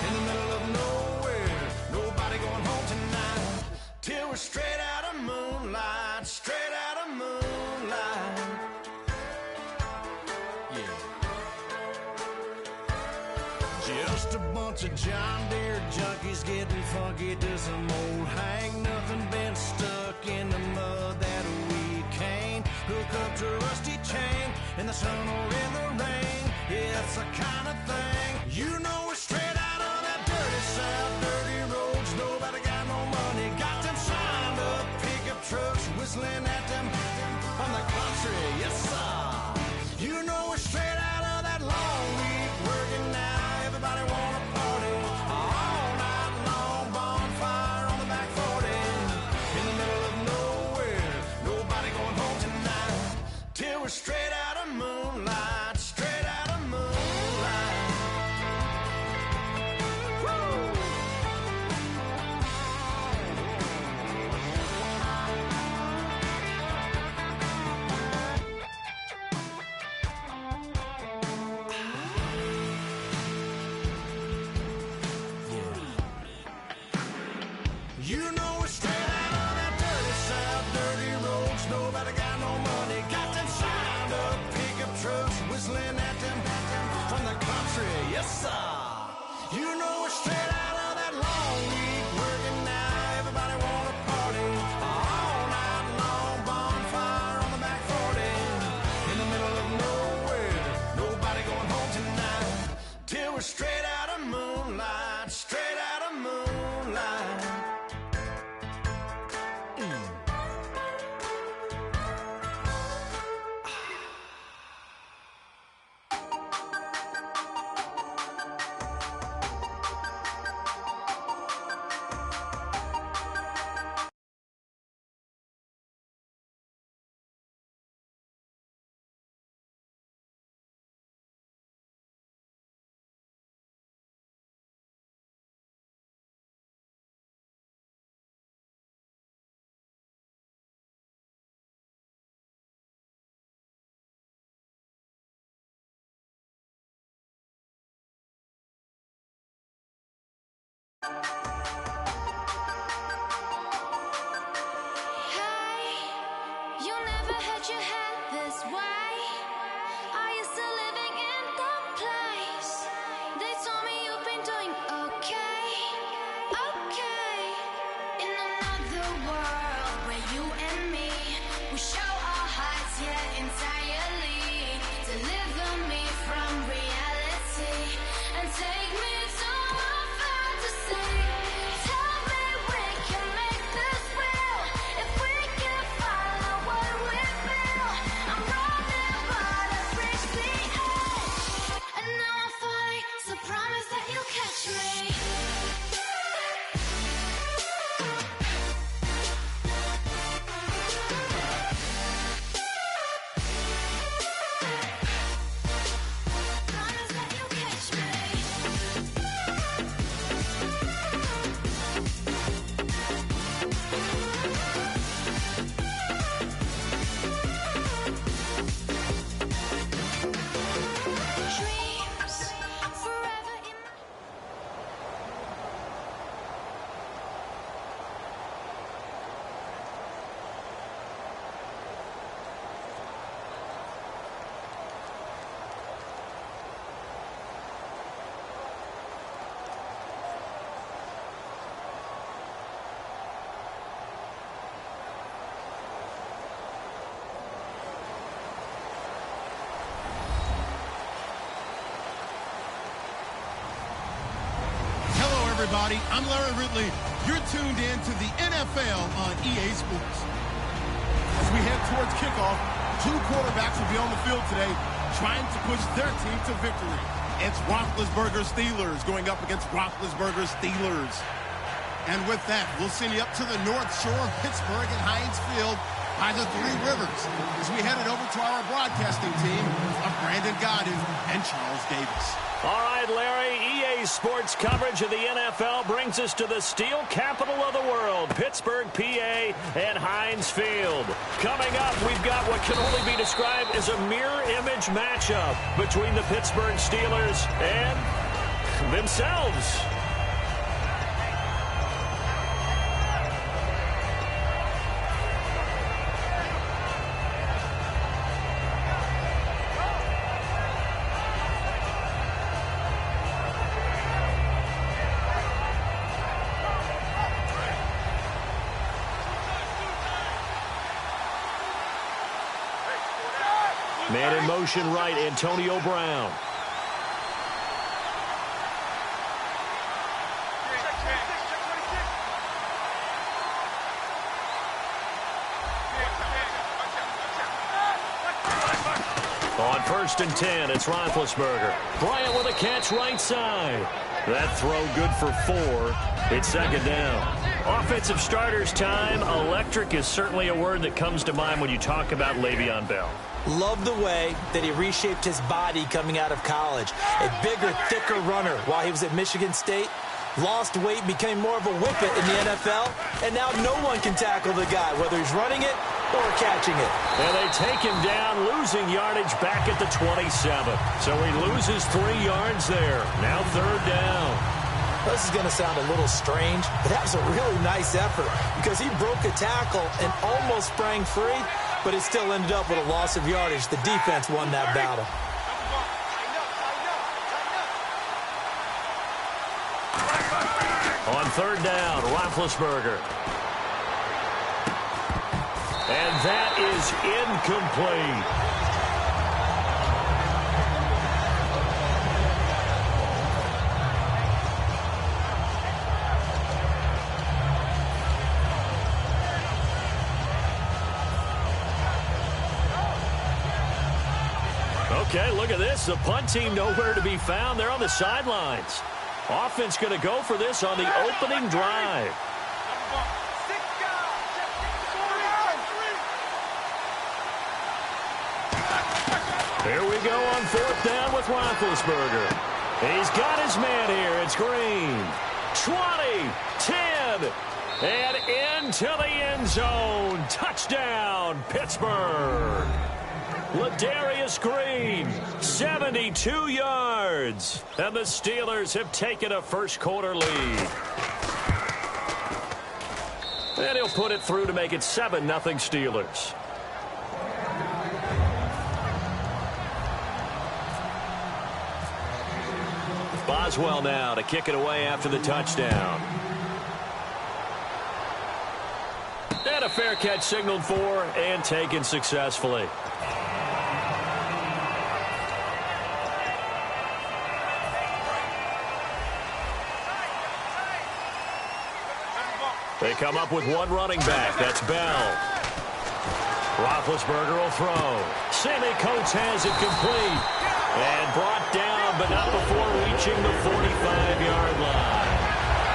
in the middle of nowhere. Nobody going home tonight till we're straight out of moonlight, straight out of moonlight. Yeah. Just a bunch of John Deere junkies getting funky to some old hang. Nothing been stuck in the mud that we can't hook up to a rusty chain. in the sun or in the rain. It's the kind of thing you know we're straight out of that dirty south, dirty roads. Nobody got no money, got them signed up pickup trucks whistling at them from the country. Yes, sir. You know we're straight out of that long week working now. Everybody wanna party all night long, bonfire on the back 40 in the middle of nowhere. Nobody going home tonight till we're straight out of moonlight, straight out of moonlight. Woo! You know we're straight out of that dirty south, dirty roads. Nobody got no money, got them signed up pickup trucks whistling at them from the country. Yes, sir. You know we're straight out of that long week working now. Everybody wanna party all night long, bonfire on the back 40 in the middle of nowhere. Nobody going home tonight till we're straight out of moonlight, straight out of moonlight. Hey, you never had your head this way. Are you still living in the place? They told me you've been doing okay, okay. In another world where you and me, we show our hearts yet entirely. Deliver me from reality and take me to a fantasy. Tell me we can make this real if we can follow what we feel. I'm running, but I've reached the edge, and now I'm falling. So promise that you'll catch me. Promise that you'll catch me. Dreams forever in Hello, everybody. I'm Larry Ridley. You're tuned in to the NFL on EA Sports. As we head towards kickoff, two quarterbacks will be on the field today trying to push their team to victory. It's Roethlisberger Steelers going up against Roethlisberger Steelers. And with that, we'll send you up to the North Shore of Pittsburgh at Heinz Field by the Three Rivers as we head it over to our broadcasting team of Brandon Godin and Charles Davis. All right, Larry, EA Sports coverage of the NFL brings us to the steel capital of the world, Pittsburgh, PA, and Heinz Field. Coming up, we've got what can only be described as a mirror image matchup between the Pittsburgh Steelers and themselves. Man in motion right, Antonio Brown. On 1st and 10, it's Roethlisberger. Bryant with a catch right side. That throw good for 4. It's 2nd down. Offensive starters time. Electric is certainly a word that comes to mind when you talk about Le'Veon Bell. Love the way that he reshaped his body coming out of college. A bigger, thicker runner while he was at Michigan State. Lost weight, became more of a whippet in the NFL, and now no one can tackle the guy, whether he's running it or catching it. And they take him down, losing yardage back at the 27. So he loses 3 yards there. Now 3rd down. This is going to sound a little strange, but that was a really nice effort because he broke a tackle and almost sprang free, but it still ended up with a loss of yardage. The defense won that battle. On 3rd down, Roethlisberger. And that is incomplete. Okay, look at this. The punt team nowhere to be found. They're on the sidelines. Offense going to go for this on the opening drive. Here we go on 4th down with Roethlisberger. He's got his man here. It's Green. 20, 10, and into the end zone. Touchdown, Pittsburgh. Ladarius Green, 72 yards. And the Steelers have taken a first-quarter lead. And he'll put it through to make it 7-0 Steelers. Boswell now to kick it away after the touchdown. And a fair catch signaled for and taken successfully. They come up with one running back. That's Bell. Roethlisberger will throw. Sammy Coates has it complete. And brought down, but not before reaching the 45-yard line.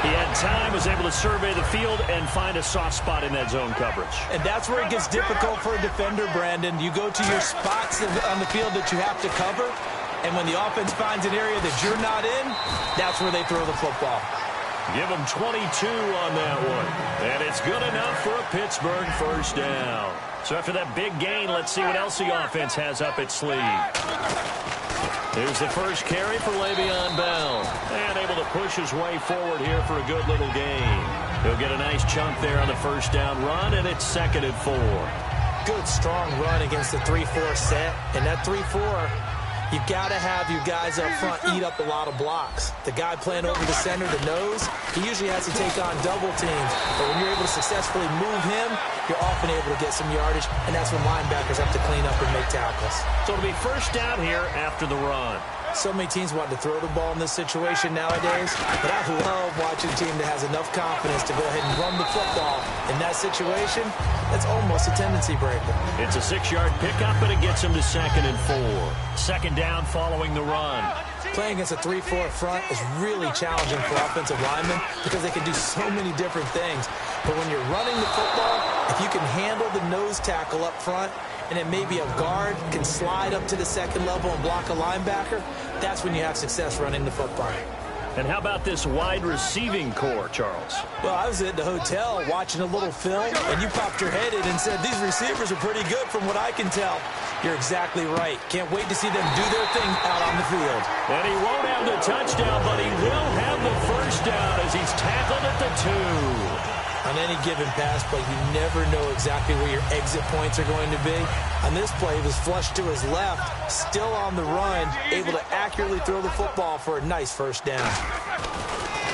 He had time, was able to survey the field and find a soft spot in that zone coverage. And that's where it gets difficult for a defender, Brandon. You go to your spots on the field that you have to cover, and when the offense finds an area that you're not in, that's where they throw the football. Give him 22 on that one. And it's good enough for a Pittsburgh first down. So after that big gain, let's see what else the offense has up its sleeve. Here's the first carry for Le'Veon Bell. And able to push his way forward here for a good little gain. He'll get a nice chunk there on the first down run, and it's 2nd and 4. Good, strong run against the 3-4 set. And that 3-4, you've got to have your guys up front eat up a lot of blocks. The guy playing over the center, the nose, he usually has to take on double teams. But when you're able to successfully move him, you're often able to get some yardage, and that's when linebackers have to clean up and make tackles. So it'll be first down here after the run. So many teams want to throw the ball in this situation nowadays, but I love watching a team that has enough confidence to go ahead and run the football. In that situation, that's almost a tendency breaker. It's a 6-yard pickup, but it gets him to 2nd and 4. 2nd down following the run. Playing against a 3-4 front is really challenging for offensive linemen because they can do so many different things. But when you're running the football, if you can handle the nose tackle up front, and then maybe a guard can slide up to the 2nd level and block a linebacker, that's when you have success running the football. And how about this wide receiving core, Charles? Well, I was at the hotel watching a little film, and you popped your head in and said, these receivers are pretty good from what I can tell. You're exactly right. Can't wait to see them do their thing out on the field. And he won't have the touchdown, but he will have the first down as he's tackled at the 2. On any given pass play, you never know exactly where your exit points are going to be. On this play, he was flushed to his left, still on the run, able to accurately throw the football for a nice first down.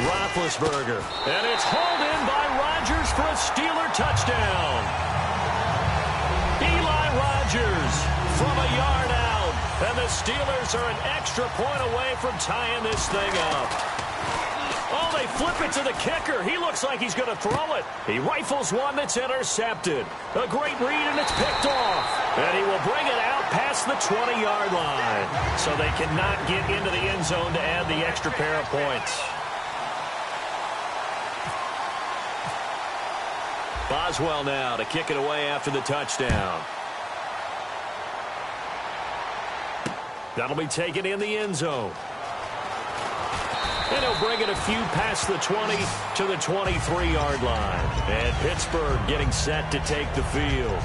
Roethlisberger, and it's hauled in by Rodgers for a Steeler touchdown. Eli Rodgers Rodgers from a yard out. And the Steelers are an extra point away from tying this thing up. Oh, they flip it to the kicker. He looks like he's going to throw it. He rifles one that's intercepted. A great read, and it's picked off. And he will bring it out past the 20-yard line. So they cannot get into the end zone to add the extra pair of points. Boswell now to kick it away after the touchdown. That'll be taken in the end zone. And he'll bring it a few past the 20 to the 23-yard line. And Pittsburgh getting set to take the field.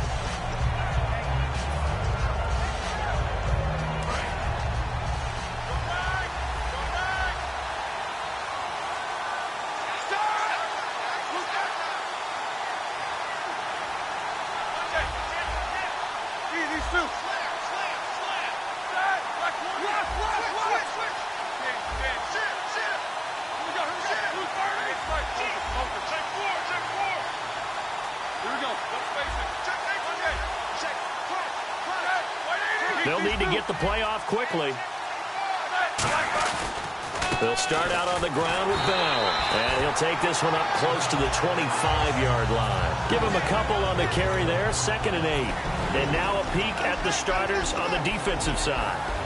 They'll need to get the play off quickly. They'll start out on the ground with Bell. And he'll take this one up close to the 25-yard line. Give him a couple on the carry there, 2nd and 8. And now a peek at the starters on the defensive side.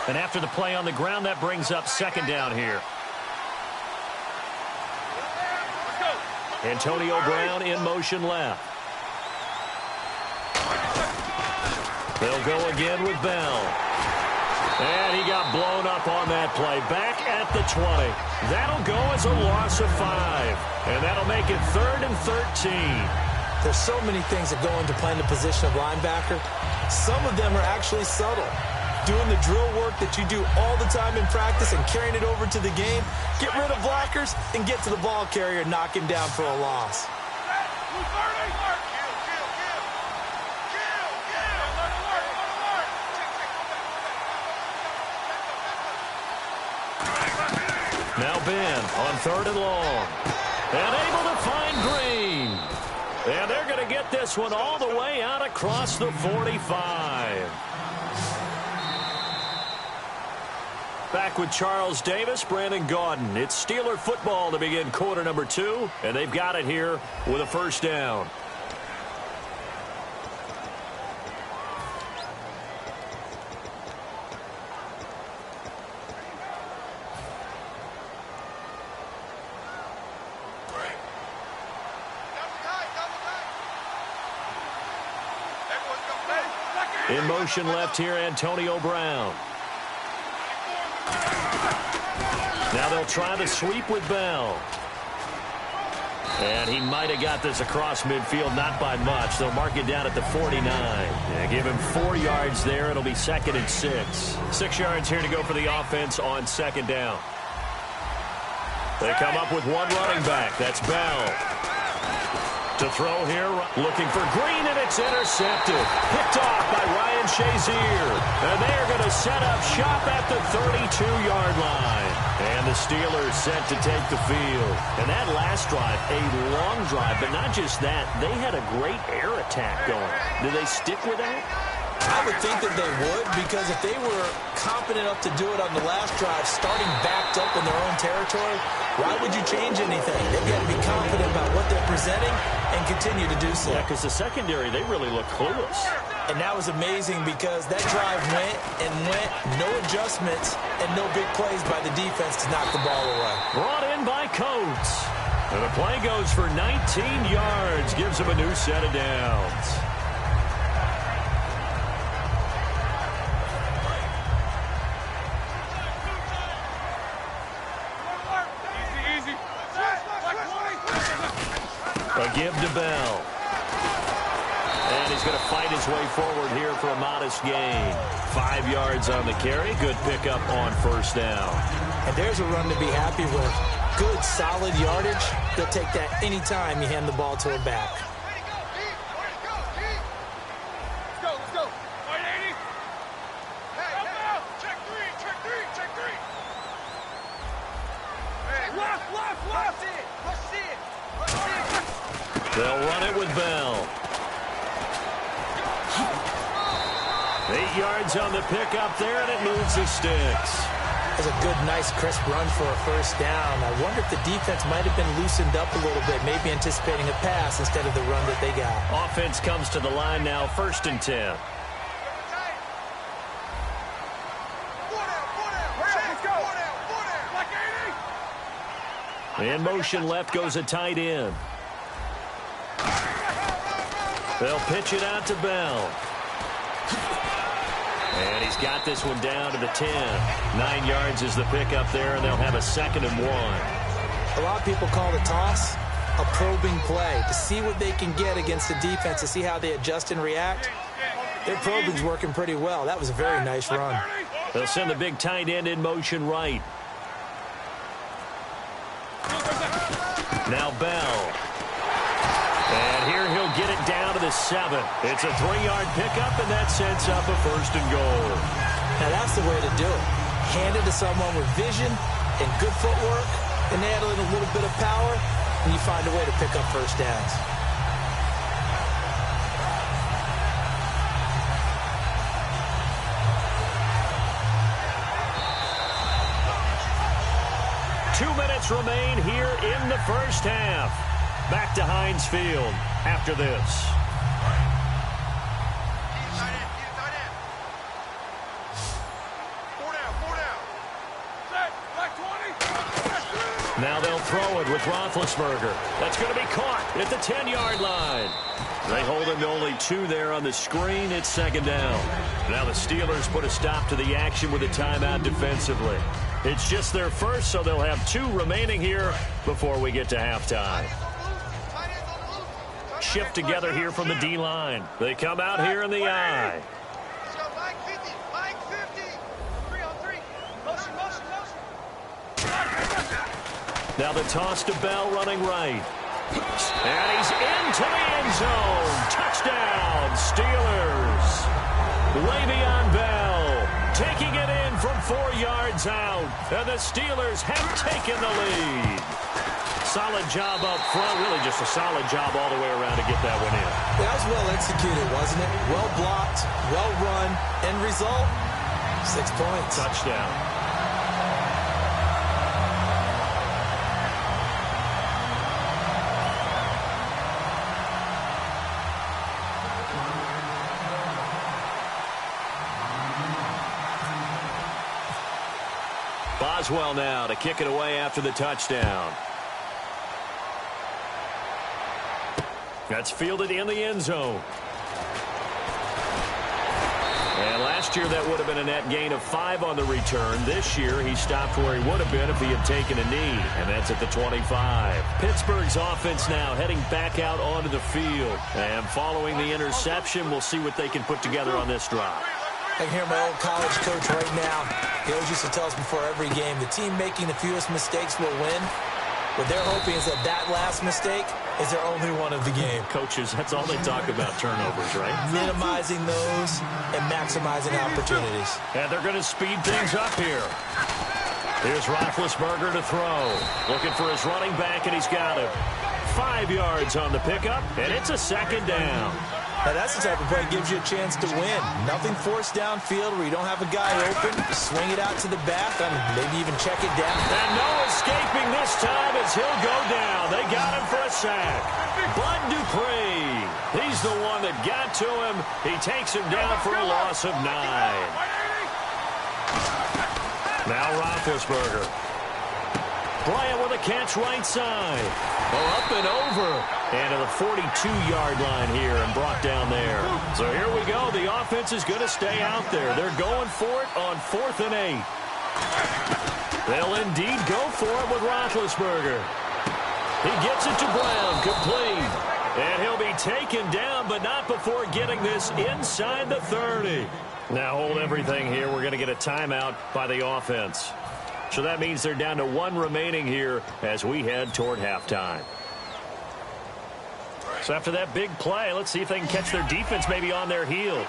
And after the play on the ground, that brings up 2nd down here. Antonio Brown in motion left. They'll go again with Bell. And he got blown up on that play. Back at the 20. That'll go as a loss of 5. And that'll make it 3rd and 13. There's so many things that go into playing the position of linebacker. Some of them are actually subtle. Doing the drill work that you do all the time in practice and carrying it over to the game. Get rid of blockers and get to the ball carrier and knock him down for a loss. Now Ben on 3rd and long. And able to find Green. And they're going to get this one all the way out across the 45. Back with Charles Davis, Brandon Gaudin. It's Steeler football to begin quarter number 2, and they've got it here with a 1st down. In motion left here, Antonio Brown. Now they'll try the sweep with Bell. And he might have got this across midfield, not by much. They'll mark it down at the 49. Yeah, give him 4 yards there. It'll be 2nd and 6. 6 yards here to go for the offense on 2nd down. They come up with one running back. That's Bell. To throw here, looking for Green, and it's intercepted. Picked off by Ryan Shazier. And they're going to set up shop at the 32-yard line. And the Steelers set to take the field. And that last drive, a long drive, but not just that. They had a great air attack going. Do they stick with that? I would think that they would, because if they were confident enough to do it on the last drive, starting backed up in their own territory, why would you change anything? They've got to be confident about what they're presenting and continue to do so. Yeah, because the secondary, they really look clueless. And that was amazing because that drive went and went, no adjustments and no big plays by the defense to knock the ball away. Brought in by Coates. And the play goes for 19 yards, gives him a new set of downs. A give to Bell. And he's going to fight his way forward here for a modest gain. 5 yards on the carry. Good pickup on 1st down. And there's a run to be happy with. Good, solid yardage. They'll take that anytime you hand the ball to a back. Let's go. They'll run it with Bell. 8 yards on the pickup there, and it moves the sticks. That's a good, nice, crisp run for a first down. I wonder if the defense might have been loosened up a little bit, maybe anticipating a pass instead of the run that they got. Offense comes to the line now, 1st and 10. In motion left goes a tight end. They'll pitch it out to Bell. And he's got this one down to the 10. 9 yards is the pickup there, and they'll have a 2nd and 1. A lot of people call the toss a probing play to see what they can get against the defense, to see how they adjust and react. Their probing's working pretty well. That was a very nice run. They'll send the big tight end in motion right. Now Bell. And here he'll get it down to the 7. It's a 3-yard pickup, and that sets up a 1st and goal. Now that's the way to do it. Hand it to someone with vision and good footwork, and add in a little bit of power, and you find a way to pick up first downs. Remain here in the first half. Back to Heinz Field after this. Now they'll throw it with Roethlisberger. That's going to be caught at the 10-yard line. They hold him to only 2 there on the screen. It's 2nd down. Now the Steelers put a stop to the action with a timeout defensively. It's just their first, so they'll have 2 remaining here before we get to halftime. Shift together here from the D-line. They come out here in the I. Now the toss to Bell running right. And he's into the end zone. Touchdown, Steelers. Le'Veon Bell taking it in from 4 yards out. And the Steelers have taken the lead. Solid job up front. Really just a solid job all the way around to get that one in. That was well executed, wasn't it? Well blocked, well run. End result, 6 points. Touchdown. Boswell now to kick it away after the touchdown. That's fielded in the end zone. And last year that would have been a net gain of 5 on the return. This year he stopped where he would have been if he had taken a knee, and that's at the 25. Pittsburgh's offense now heading back out onto the field. And following the interception, we'll see what they can put together on this drive. I can hear my old college coach right now. He always used to tell us before every game, the team making the fewest mistakes will win. What they're hoping is that last mistake is their only one of the game. Coaches, that's all they talk about, turnovers, right? Minimizing those and maximizing opportunities. And they're going to speed things up here. Here's Roethlisberger to throw. Looking for his running back, and he's got him. 5 yards on the pickup, and it's a 2nd down. Now that's the type of play that gives you a chance to win. Nothing forced downfield where you don't have a guy open. Swing it out to the back, and maybe even check it down. And no escaping this time as he'll go down. They got him for a sack. Bud Dupree. He's the one that got to him. He takes him down for a loss of 9. Now Roethlisberger. Bryant with a catch right side. Well, up and over. And to the 42-yard line here and brought down there. So here we go. The offense is going to stay out there. They're going for it on 4th and 8. They'll indeed go for it with Roethlisberger. He gets it to Brown, complete. And he'll be taken down, but not before getting this inside the 30. Now hold everything here. We're going to get a timeout by the offense. So that means they're down to 1 remaining here as we head toward halftime. So after that big play, let's see if they can catch their defense maybe on their heels.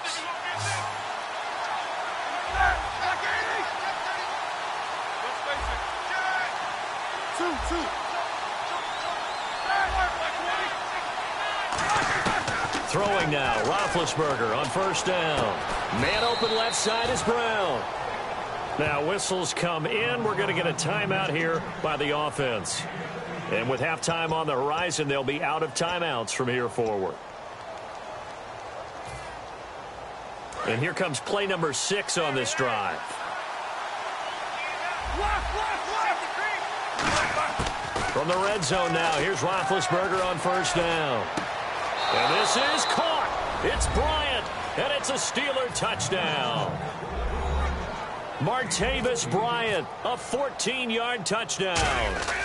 Throwing now, Roethlisberger on first down. Man open left side is Brown. Now whistles come in. We're going to get a timeout here by the offense. And with halftime on the horizon, they'll be out of timeouts from here forward. And here comes play number 6 on this drive. From the red zone now, here's Roethlisberger on first down. And this is caught. It's Bryant, and it's a Steeler touchdown. Martavis Bryant, a 14-yard touchdown.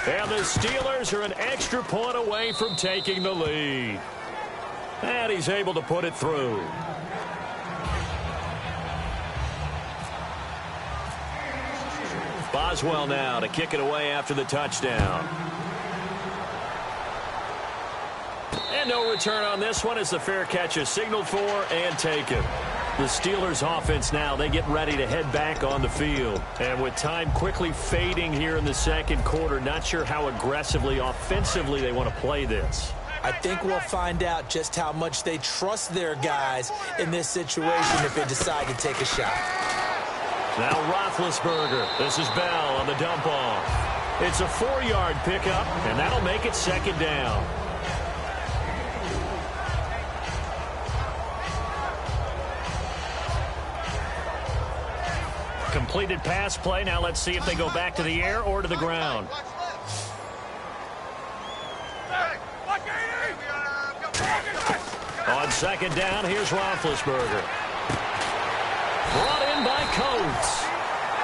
And the Steelers are an extra point away from taking the lead. And he's able to put it through. Boswell now to kick it away after the touchdown. And no return on this one as the fair catch is signaled for and taken. The Steelers offense now, they get ready to head back on the field. And with time quickly fading here in the second quarter, not sure how aggressively, offensively they want to play this. I think we'll find out just how much they trust their guys in this situation if they decide to take a shot. Now Roethlisberger. This is Bell on the dump off. It's a 4-yard pickup, and that'll make it second down. Completed pass play. Now let's see if they go back to the air or to the ground. On second down, here's Roethlisberger. Brought in by Coates.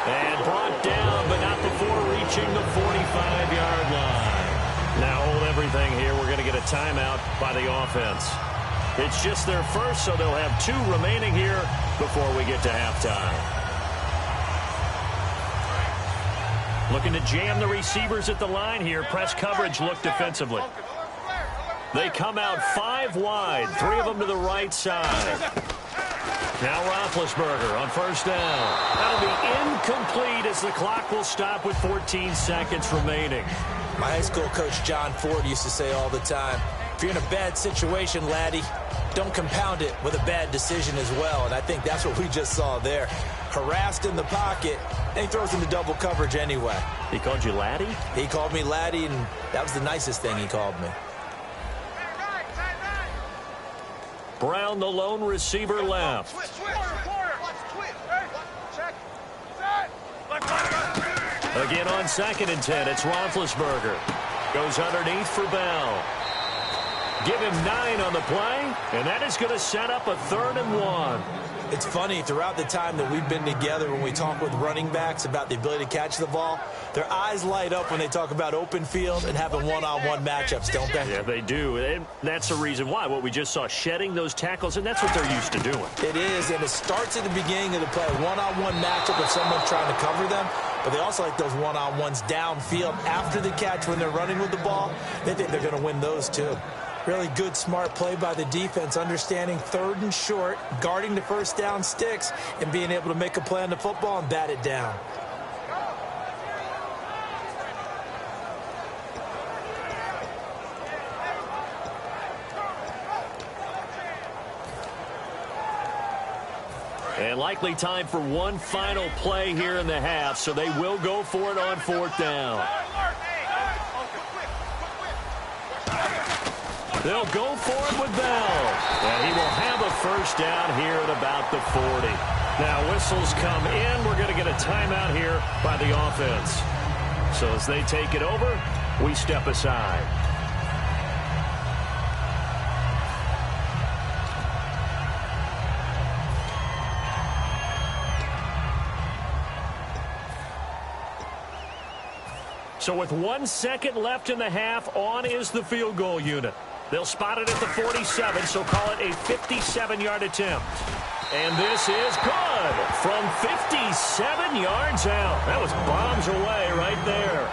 And brought down, but not before reaching the 45-yard line. Now hold everything here. We're going to get a timeout by the offense. It's just their first, so they'll have 2 remaining here before we get to halftime. Looking to jam the receivers at the line here. Press coverage look defensively. They come out 5 wide, 3 of them to the right side. Now Roethlisberger on first down. That'll be incomplete as the clock will stop with 14 seconds remaining. My high school coach John Ford used to say all the time, if you're in a bad situation, laddie, don't compound it with a bad decision as well. And I think that's what we just saw there. Harassed in the pocket, and he throws into double coverage anyway. He called you laddie? He called me laddie, and that was the nicest thing he called me. Brown, the lone receiver, left. Again on 2nd and 10, it's Roethlisberger. Goes underneath for Bell. Give him 9 on the play, and that is going to set up a 3rd and 1. It's funny, throughout the time that we've been together, when we talk with running backs about the ability to catch the ball, their eyes light up when they talk about open field and having one-on-one matchups, don't they? Yeah, they do. And that's the reason why. What we just saw, shedding those tackles, and that's what they're used to doing. It is, and it starts at the beginning of the play. One-on-one matchup if someone's trying to cover them, but they also like those one-on-ones downfield after the catch when they're running with the ball. They think they're going to win those, too. Really good, smart play by the defense, understanding 3rd and short, guarding the first down sticks, and being able to make a play on the football and bat it down. And likely time for one final play here in the half, so they will go for it on 4th down. They'll go for it with Bell. And he will have a first down here at about the 40. Now whistles come in. We're going to get a timeout here by the offense. So as they take it over, we step aside. So with 1 second left in the half, on is the field goal unit. They'll spot it at the 47, so call it a 57-yard attempt. And this is good from 57 yards out. That was bombs away right there.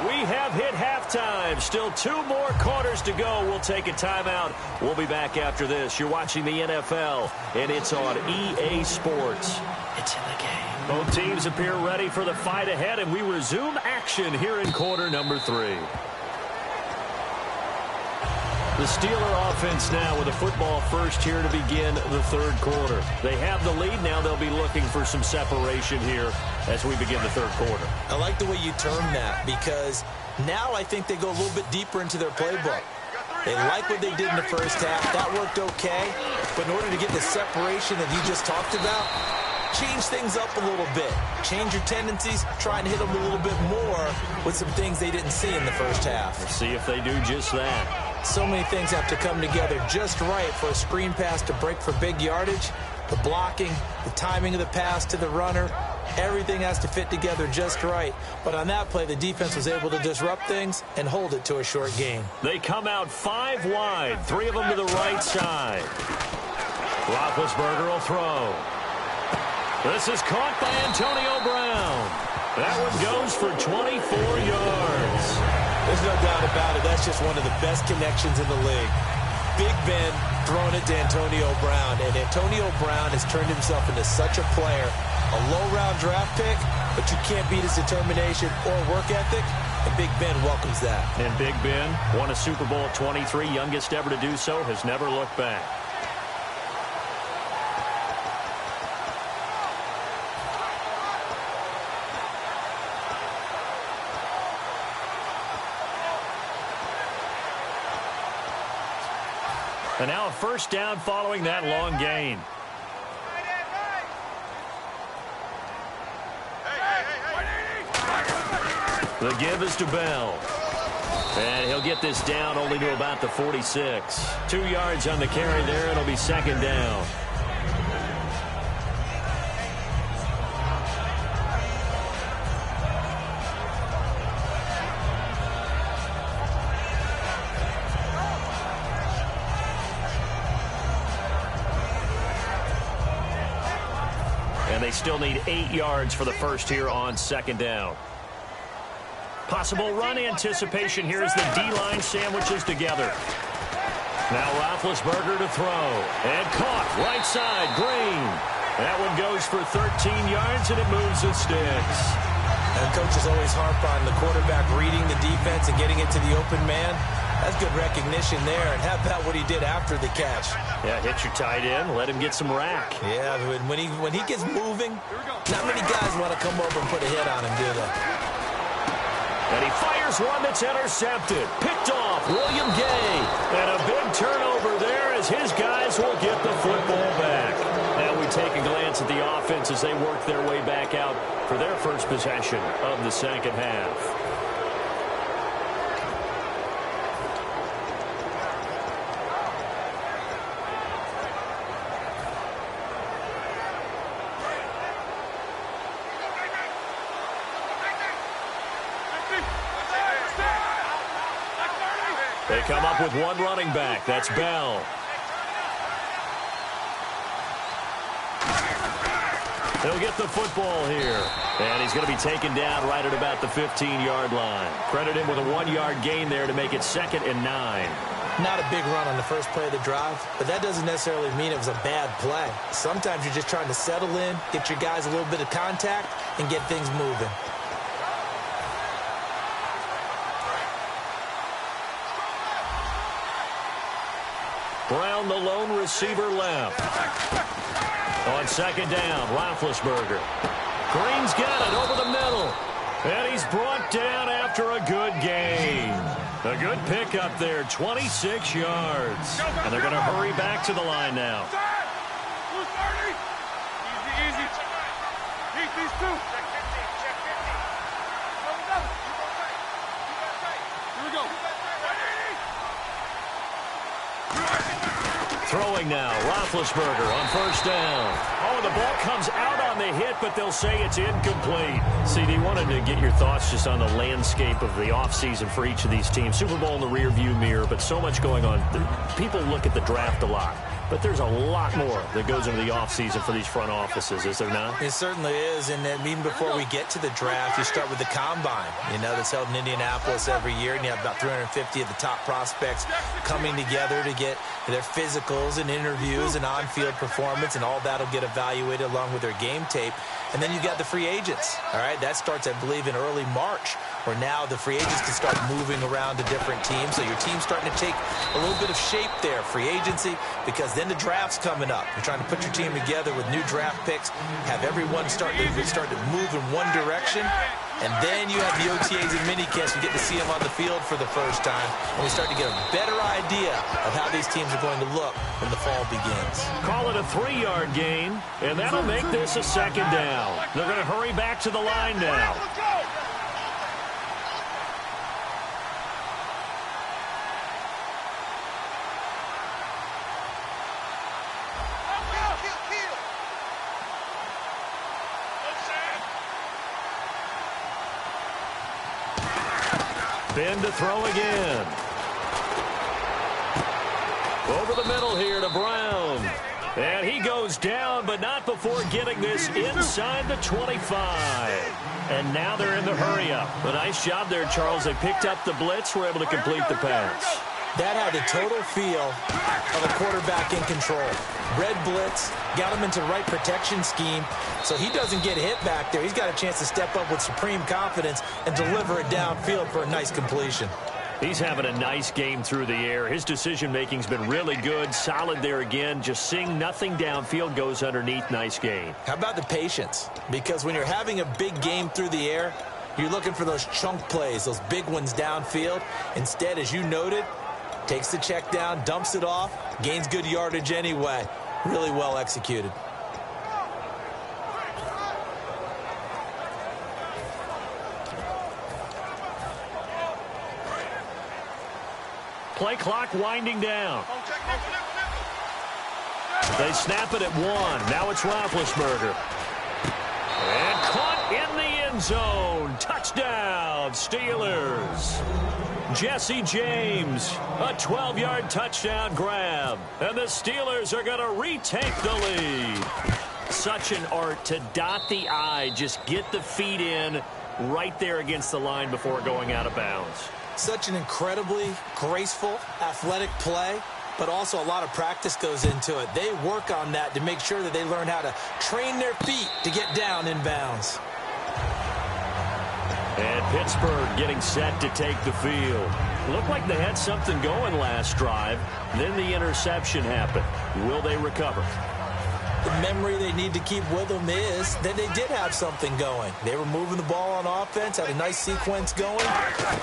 We have hit halftime. Still 2 more quarters to go. We'll take a timeout. We'll be back after this. You're watching the NFL, and it's on EA Sports. It's in the game. Both teams appear ready for the fight ahead, and we resume action here in quarter number 3. The Steeler offense now with a football first here to begin the third quarter. They have the lead. Now they'll be looking for some separation here as we begin the third quarter. I like the way you term that because now I think they go a little bit deeper into their playbook. They like what they did in the first half. That worked okay. But in order to get the separation that you just talked about, change things up a little bit. Change your tendencies. Try and hit them a little bit more with some things they didn't see in the first half. We'll see if they do just that. So many things have to come together just right for a screen pass to break for big yardage. The blocking, the timing of the pass to the runner, everything has to fit together just right. But on that play, the defense was able to disrupt things and hold it to a short gain. They come out 5 wide, 3 of them to the right side. Roethlisberger will throw. This is caught by Antonio Brown. That one goes for 24 yards. There's no doubt about it. That's just one of the best connections in the league. Big Ben throwing it to Antonio Brown. And Antonio Brown has turned himself into such a player. A low-round draft pick, but you can't beat his determination or work ethic. And Big Ben welcomes that. And Big Ben won a Super Bowl at 23, youngest ever to do so, has never looked back. And now a first down following that long gain. The give is to Bell. And he'll get this down only to about the 46. 2 yards on the carry there. It'll be second down. And they still need 8 yards for the first here on second down. Possible run anticipation here as the D-line sandwiches together. Now Roethlisberger to throw. And caught right side, Green. That one goes for 13 yards, and it moves the sticks. And coaches always harp on the quarterback reading the defense and getting it to the open man. That's good recognition there. And how about what he did after the catch? Yeah, hit your tight end, let him get some rack. Yeah, when he gets moving, not many guys want to come over and put a hit on him, do they? And he fires one that's intercepted. Picked off, William Gay. And a big turnover there as his guys will get the football back. Now we take a glance at the offense as they work their way back out for their first possession of the second half. They come up with one running back. That's Bell. He'll get the football here. And he's going to be taken down right at about the 15-yard line. Credit him with a 1-yard gain there to make it 2nd and 9. Not a big run on the first play of the drive, but that doesn't necessarily mean it was a bad play. Sometimes you're just trying to settle in, get your guys a little bit of contact, and get things moving. Brown, the lone receiver, left. On second down, Roethlisberger. Green's got it over the middle. And he's brought down after a good gain. A good pickup there, 26 yards. And they're going to hurry back to the line now. Easy, easy. Beat these two. Check 15, check 50. Here we go. Throwing now, Roethlisberger on first down. Oh, the ball comes out on the hit, but they'll say it's incomplete. CD, wanted to get your thoughts just on the landscape of the offseason for each of these teams. Super Bowl in the rearview mirror, but so much going on. People look at the draft a lot. But there's a lot more that goes into the offseason for these front offices, is there not? It certainly is, and then even before we get to the draft, you start with the combine, that's held in Indianapolis every year, and you have about 350 of the top prospects coming together to get their physicals and interviews and on-field performance, and all that will get evaluated along with their game tape. And then you got the free agents, all right? That starts, I believe, in early March, where now the free agents can start moving around to different teams. So your team's starting to take a little bit of shape there, free agency, because then the draft's coming up. You're trying to put your team together with new draft picks, have everyone start to move in one direction, and then you have the OTAs and minicamps. You get to see them on the field for the first time, and we start to get a better idea of how these teams are going to look when the fall begins. Call it a 3-yard gain, and that'll make this a second down. They're going to hurry back to the line now. Ben to throw again. Over the middle here to Brown. And he goes down, but not before getting this inside the 25. And now they're in the hurry-up. A nice job there, Charles. They picked up the blitz, were able to complete the pass. That had the total feel of a quarterback in control. Red blitz, got him into the right protection scheme, so he doesn't get hit back there. He's got a chance to step up with supreme confidence and deliver it downfield for a nice completion. He's having a nice game through the air. His decision-making's been really good, solid there again. Just seeing nothing downfield, goes underneath. Nice game. How about the patience? Because when you're having a big game through the air, you're looking for those chunk plays, those big ones downfield. Instead, as you noted, takes the check down, dumps it off, gains good yardage anyway. Really well executed. Play clock winding down. They snap it at 1. Now it's Roethlisberger. And caught in the end zone. Touchdown, Steelers. Jesse James, a 12-yard touchdown grab. And the Steelers are going to retake the lead. Such an art to dot the I, just get the feet in right there against the line before going out of bounds. Such an incredibly graceful, athletic play, but also a lot of practice goes into it. They work on that to make sure that they learn how to train their feet to get down in bounds. And Pittsburgh getting set to take the field. Looked like they had something going last drive. Then the interception happened. Will they recover? The memory they need to keep with them is that they did have something going. They were moving the ball on offense, had a nice sequence going.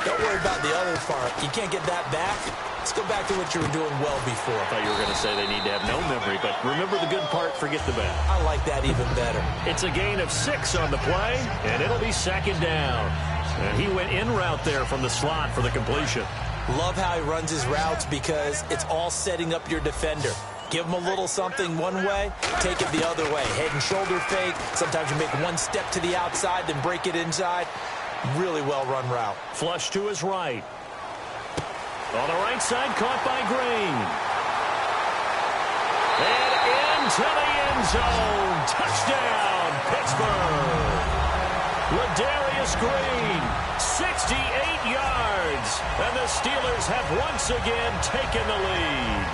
Don't worry about the other part. You can't get that back. Let's go back to what you were doing well before. I thought you were going to say they need to have no memory, but remember the good part, forget the bad. I like that even better. It's a gain of 6 on the play, and it'll be second down. And he went in route there from the slot for the completion. Love how he runs his routes because it's all setting up your defender. Give him a little something one way, take it the other way. Head and shoulder fake. Sometimes you make one step to the outside, then break it inside. Really well-run route. Flush to his right. On the right side, caught by Green. And into the end zone. Touchdown, Pittsburgh. Ladarius Green, 68 yards. And the Steelers have once again taken the lead.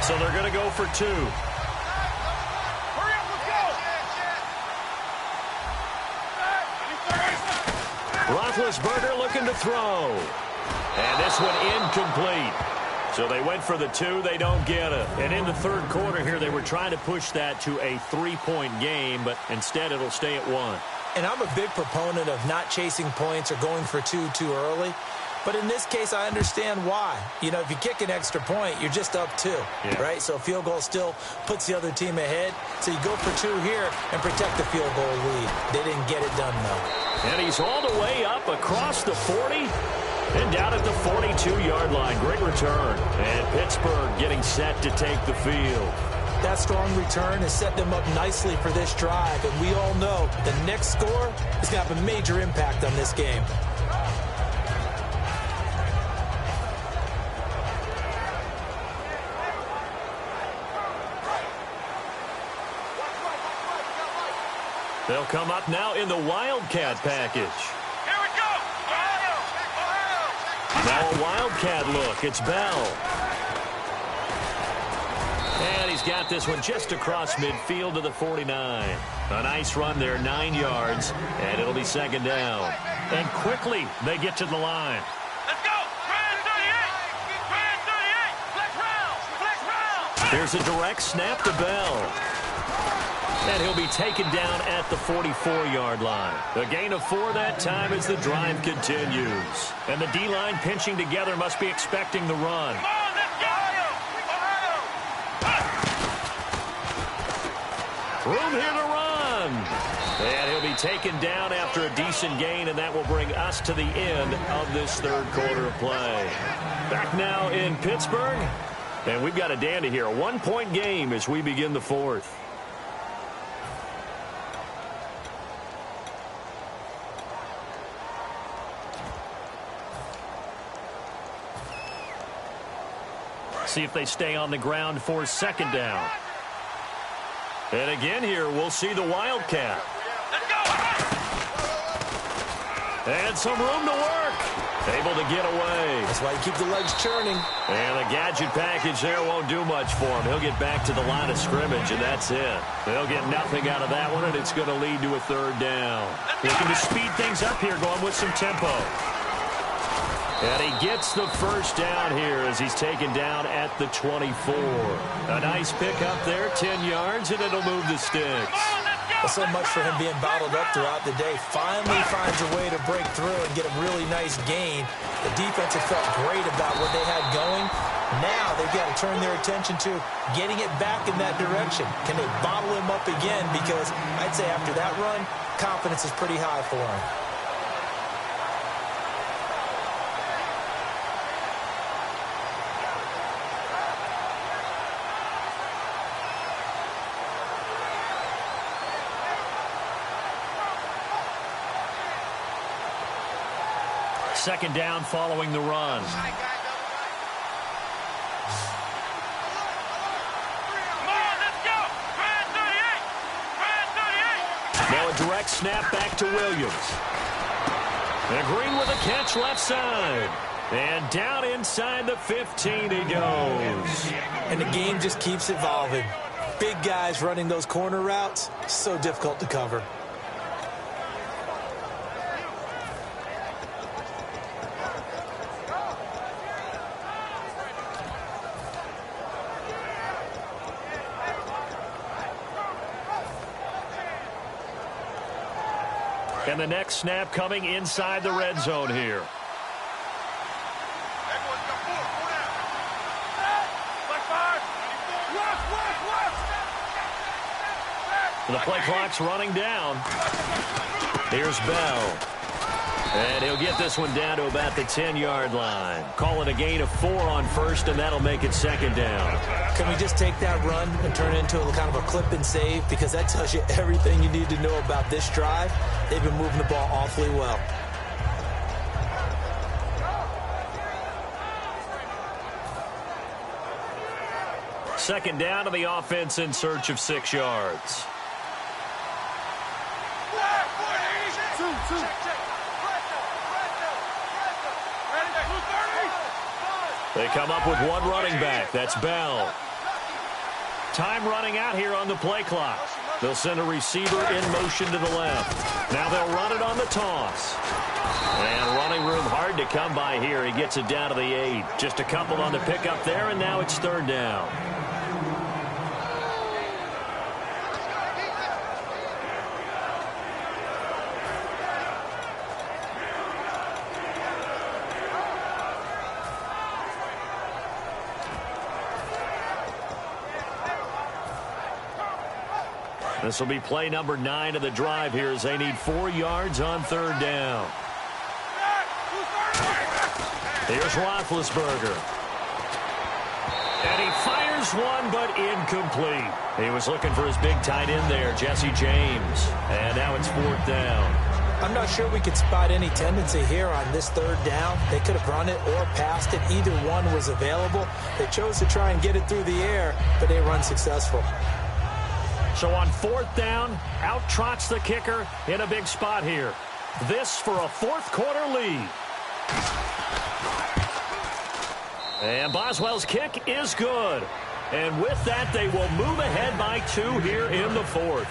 So they're going to go for 2. Hurry up, let's go! Roethlisberger looking to throw. And this one incomplete. So they went for the 2. They don't get it. And in the third quarter here, they were trying to push that to a 3-point game, but instead it'll stay at 1. And I'm a big proponent of not chasing points or going for 2 too early. But in this case, I understand why. If you kick an extra point, you're just up 2, right? So a field goal still puts the other team ahead. So you go for 2 here and protect the field goal lead. They didn't get it done, though. And he's all the way up across the 40 and down at the 42-yard line. Great return. And Pittsburgh getting set to take the field. That strong return has set them up nicely for this drive, and we all know the next score is going to have a major impact on this game. They'll come up now in the Wildcat package. Here we go! Now a Wildcat look. It's Bell. And he's got this one just across midfield to the 49. A nice run there, 9 yards, and it'll be second down. And quickly, they get to the line. Let's go! Trans 38! Trans 38! Flex round! Flex round! Here's a direct snap to Bell. And he'll be taken down at the 44-yard line. A gain of 4 that time as the drive continues. And the D-line pinching together must be expecting the run. Come on, let's go! Room here to run. And he'll be taken down after a decent gain, and that will bring us to the end of this third quarter of play. Back now in Pittsburgh. And we've got a dandy here. A 1-point game as we begin the fourth. See if they stay on the ground for second down. And again here, we'll see the Wildcat. Let's go! And some room to work. Able to get away. That's why you keep the legs churning. And the gadget package there won't do much for him. He'll get back to the line of scrimmage, and that's it. They'll get nothing out of that one, and it's going to lead to a third down. Looking to speed things up here, going with some tempo. And he gets the first down here as he's taken down at the 24. A nice pickup there, 10 yards, and it'll move the sticks. Well, so much for him being bottled up throughout the day. Finally finds a way to break through and get a really nice gain. The defense had felt great about what they had going. Now they've got to turn their attention to getting it back in that direction. Can they bottle him up again? Because I'd say after that run, confidence is pretty high for him. Second down following the run. Come on, let's go! Trans 38! Trans 38! Now a direct snap back to Williams. And Green with a catch left side. And down inside the 15 he goes. And the game just keeps evolving. Big guys running those corner routes, so difficult to cover. And the next snap coming inside the red zone here. The play clock's running down. Here's Bell. And he'll get this one down to about the 10-yard line. Call it a gain of 4 on first, and that'll make it second down. Can we just take that run and turn it into a kind of a clip and save? Because that tells you everything you need to know about this drive. They've been moving the ball awfully well. Second down to the offense in search of 6 yards. They come up with one running back. That's Bell. Time running out here on the play clock. They'll send a receiver in motion to the left. Now they'll run it on the toss. And running room hard to come by here. He gets it down to the 8. Just a couple on the pickup there, and now it's third down. This will be play number 9 of the drive here as they need 4 yards on third down. Here's Roethlisberger. And he fires Throws one, but incomplete. He was looking for his big tight end there, Jesse James. And now it's 4th down. I'm not sure we could spot any tendency here on this 3rd down. They could have run it or passed it. Either one was available. They chose to try and get it through the air, but they run successful. So on 4th down, out trots the kicker in a big spot here. This for a 4th quarter lead. And Boswell's kick is good. And with that, they will move ahead by 2 here in the 4th.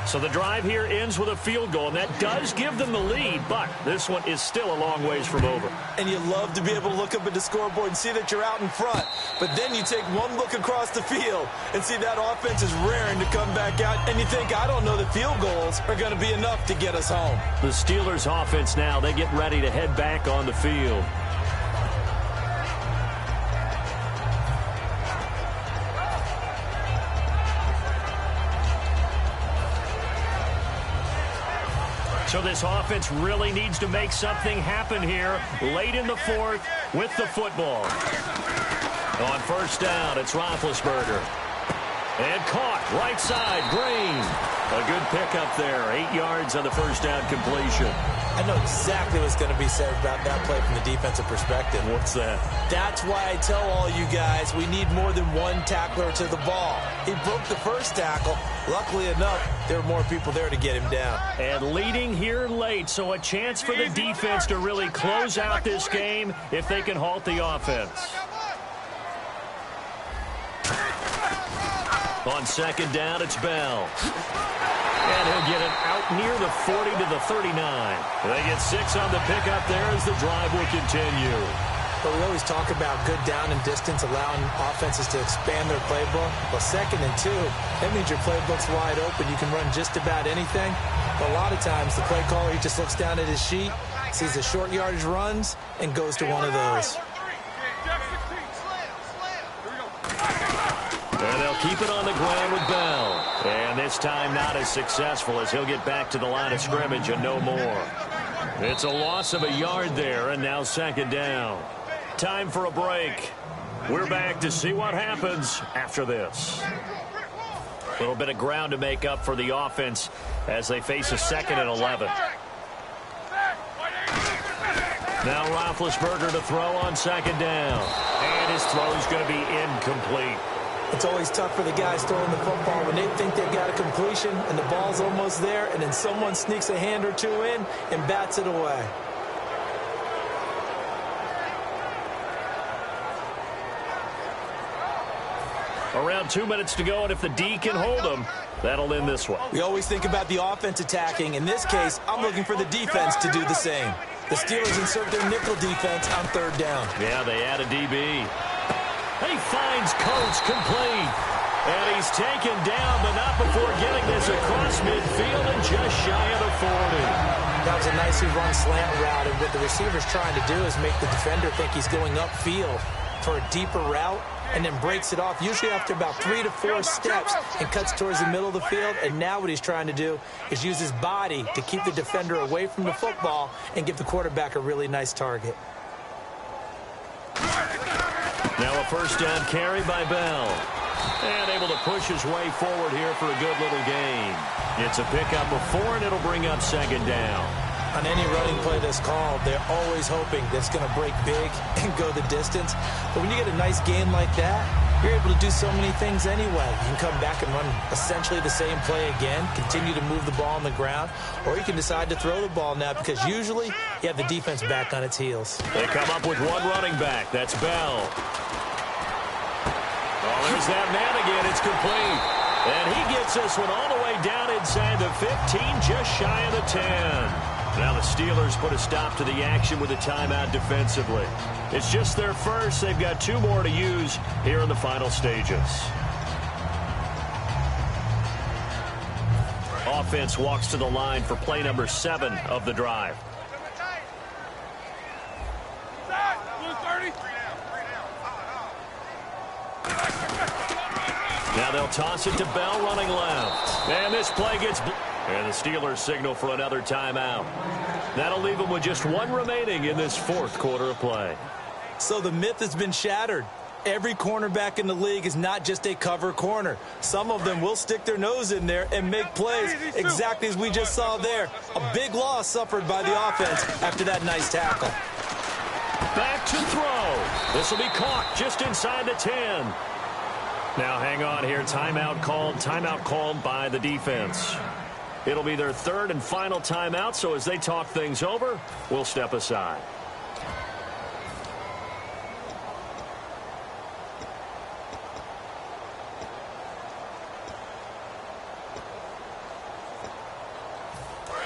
So the drive here ends with a field goal, and that does give them the lead, but this one is still a long ways from over. And you love to be able to look up at the scoreboard and see that you're out in front, but then you take one look across the field and see that offense is raring to come back out, and you think, I don't know that field goals are going to be enough to get us home. The Steelers offense now, they get ready to head back on the field. So this offense really needs to make something happen here late in the 4th with the football. On 1st down, it's Roethlisberger. And caught, right side, Green. A good pickup there, 8 yards on the 1st down completion. I know exactly what's going to be said about that play from the defensive perspective. What's that? That's why I tell all you guys we need more than one tackler to the ball. He broke the first tackle. Luckily enough, there were more people there to get him down. And leading here late, so a chance for the defense to really close out this game if they can halt the offense. On 2nd down, it's Bell. And he'll get it out near the 40 to the 39. They get 6 on the pickup there as the drive will continue. But we always talk about good down and distance, allowing offenses to expand their playbook. Well, 2nd and 2, that means your playbook's wide open. You can run just about anything. But a lot of times, the play caller, he just looks down at his sheet, sees the short yardage runs, and goes to one of those. And they'll keep it on the ground with Bell. And this time not as successful as he'll get back to the line of scrimmage and no more. It's a loss of a yard there, and now 2nd down. Time for a break. We're back to see what happens after this. A little bit of ground to make up for the offense as they face a 2nd and 11. Now Roethlisberger to throw on 2nd down. And his throw is going to be incomplete. It's always tough for the guys throwing the football when they think they've got a completion and the ball's almost there, and then someone sneaks a hand or two in and bats it away. Around 2 minutes to go, and if the D can hold them, that'll end this one. We always think about the offense attacking. In this case, I'm looking for the defense to do the same. The Steelers insert their nickel defense on 3rd down. Yeah, they add a DB. He finds Coates complete. And he's taken down, but not before getting this across midfield and just shy of the 40. That was a nicely run slant route, and what the receiver's trying to do is make the defender think he's going upfield for a deeper route, and then breaks it off, usually after about 3 to 4 steps, and cuts towards the middle of the field. And now what he's trying to do is use his body to keep the defender away from the football and give the quarterback a really nice target. Now a 1st down carry by Bell. And able to push his way forward here for a good little gain. It's a pickup of 4, and it'll bring up 2nd down. On any running play that's called, they're always hoping that it's going to break big and go the distance. But when you get a nice gain like that, you're able to do so many things anyway. You can come back and run essentially the same play again, continue to move the ball on the ground, or you can decide to throw the ball now because usually you have the defense back on its heels. They come up with one running back. That's Bell. Oh, there's that man again. It's complete. And he gets this one all the way down inside the 15, just shy of the 10. Now the Steelers put a stop to the action with a timeout defensively. It's just their first. They've got 2 more to use here in the final stages. Offense walks to the line for play number 7 of the drive. Now they'll toss it to Bell running left. And this play gets... And the Steelers signal for another timeout. That'll leave them with just 1 remaining in this 4th quarter of play. So the myth has been shattered. Every cornerback in the league is not just a cover corner. Some of them will stick their nose in there and make plays exactly as we just saw there. A big loss suffered by the offense after that nice tackle. Back to throw. This will be caught just inside the 10. Now hang on here. Timeout called by the defense. It'll be their third and final timeout, so as they talk things over, we'll step aside.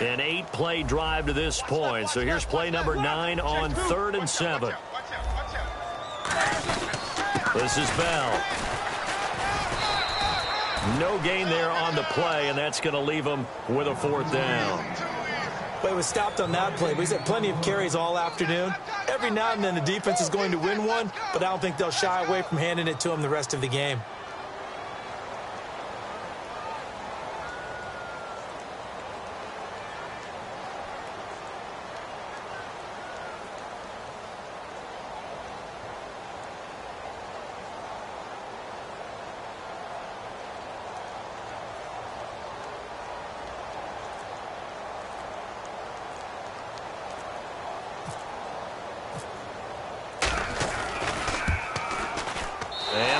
An 8-play drive to this point. So here's play number 9 on 3rd and 7. This is Bell. No gain there on the play, and that's going to leave him with a 4th down. Well, he was stopped on that play, but he's had plenty of carries all afternoon. Every now and then the defense is going to win one, but I don't think they'll shy away from handing it to him the rest of the game.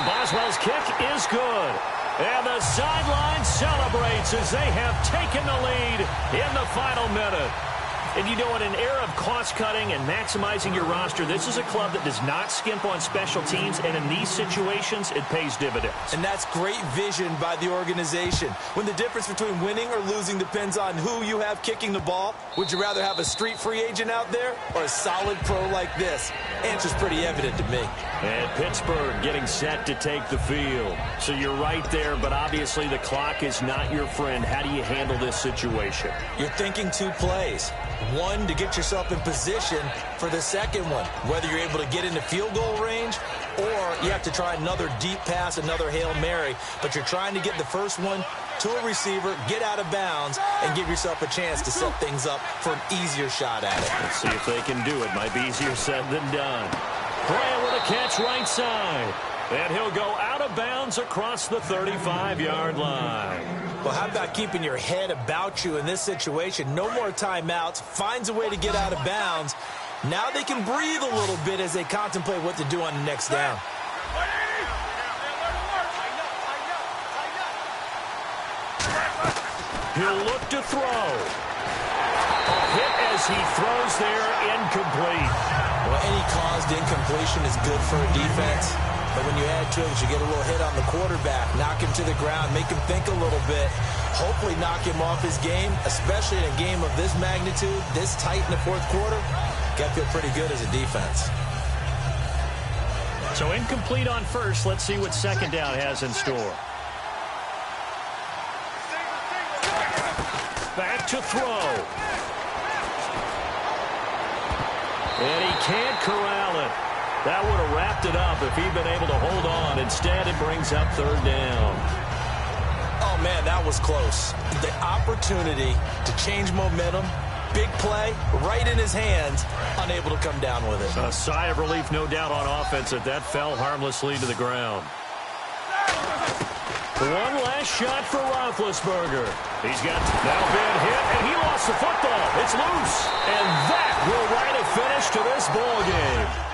Boswell's kick is good. And the sideline celebrates as they have taken the lead in the final minute. And you know, in an era of cost-cutting and maximizing your roster, this is a club that does not skimp on special teams, and in these situations, it pays dividends. And that's great vision by the organization. When the difference between winning or losing depends on who you have kicking the ball, would you rather have a street free agent out there or a solid pro like this? Answer's pretty evident to me. And Pittsburgh getting set to take the field. So you're right there, but obviously the clock is not your friend. How do you handle this situation? You're thinking 2 plays. One, to get yourself in position for the second one, whether you're able to get into field goal range or you have to try another deep pass, another Hail Mary, but you're trying to get the first one to a receiver, get out of bounds, and give yourself a chance to set things up for an easier shot at it. Let's see if they can do it. Might be easier said than done. Bryant with a catch right side. And he'll go out of bounds across the 35-yard line. Well, how about keeping your head about you in this situation? No more timeouts. Finds a way to get out of bounds. Now they can breathe a little bit as they contemplate what to do on the next down. He'll look to throw. A hit as he throws there, incomplete. Well, any caused incompletion is good for a defense. But when you add to it, you get a little hit on the quarterback, knock him to the ground, make him think a little bit, hopefully knock him off his game, especially in a game of this magnitude, this tight in the 4th quarter. Got to feel pretty good as a defense. So incomplete on first. Let's see what second down has in store. Back to throw. And he can't corral it. That would have wrapped it up if he'd been able to hold on. Instead, it brings up 3rd down. Oh, man, that was close. The opportunity to change momentum, big play, right in his hands, unable to come down with it. A sigh of relief, no doubt, on offense that fell harmlessly to the ground. One last shot for Roethlisberger. He's got now been hit, and he lost the football. It's loose. And that will write a finish to this ball game.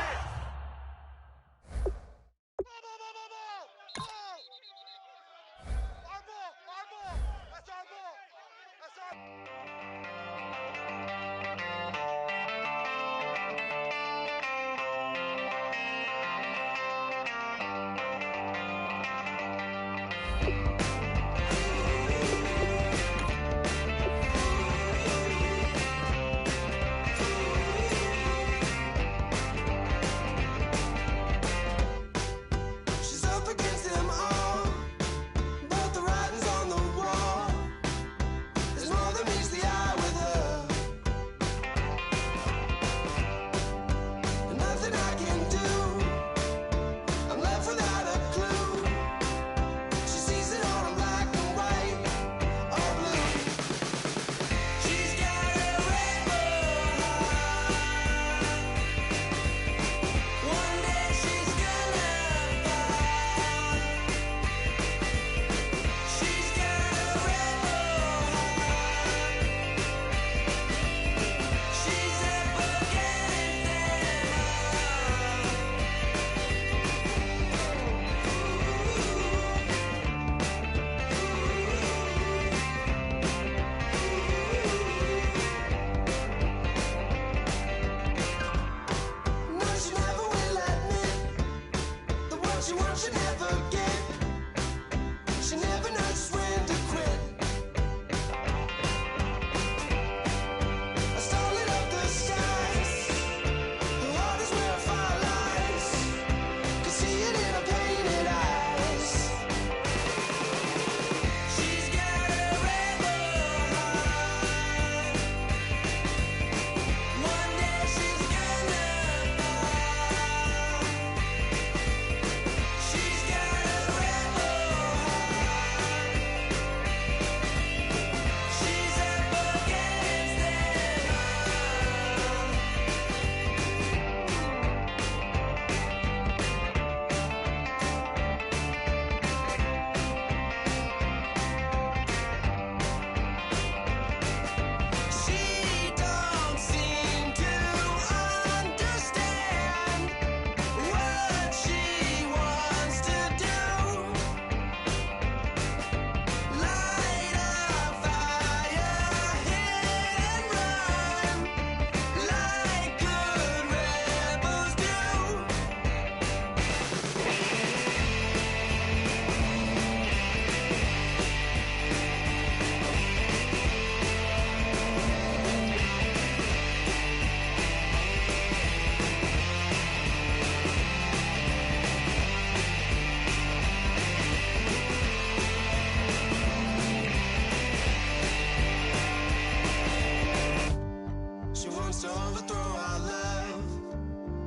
wants to overthrow our love.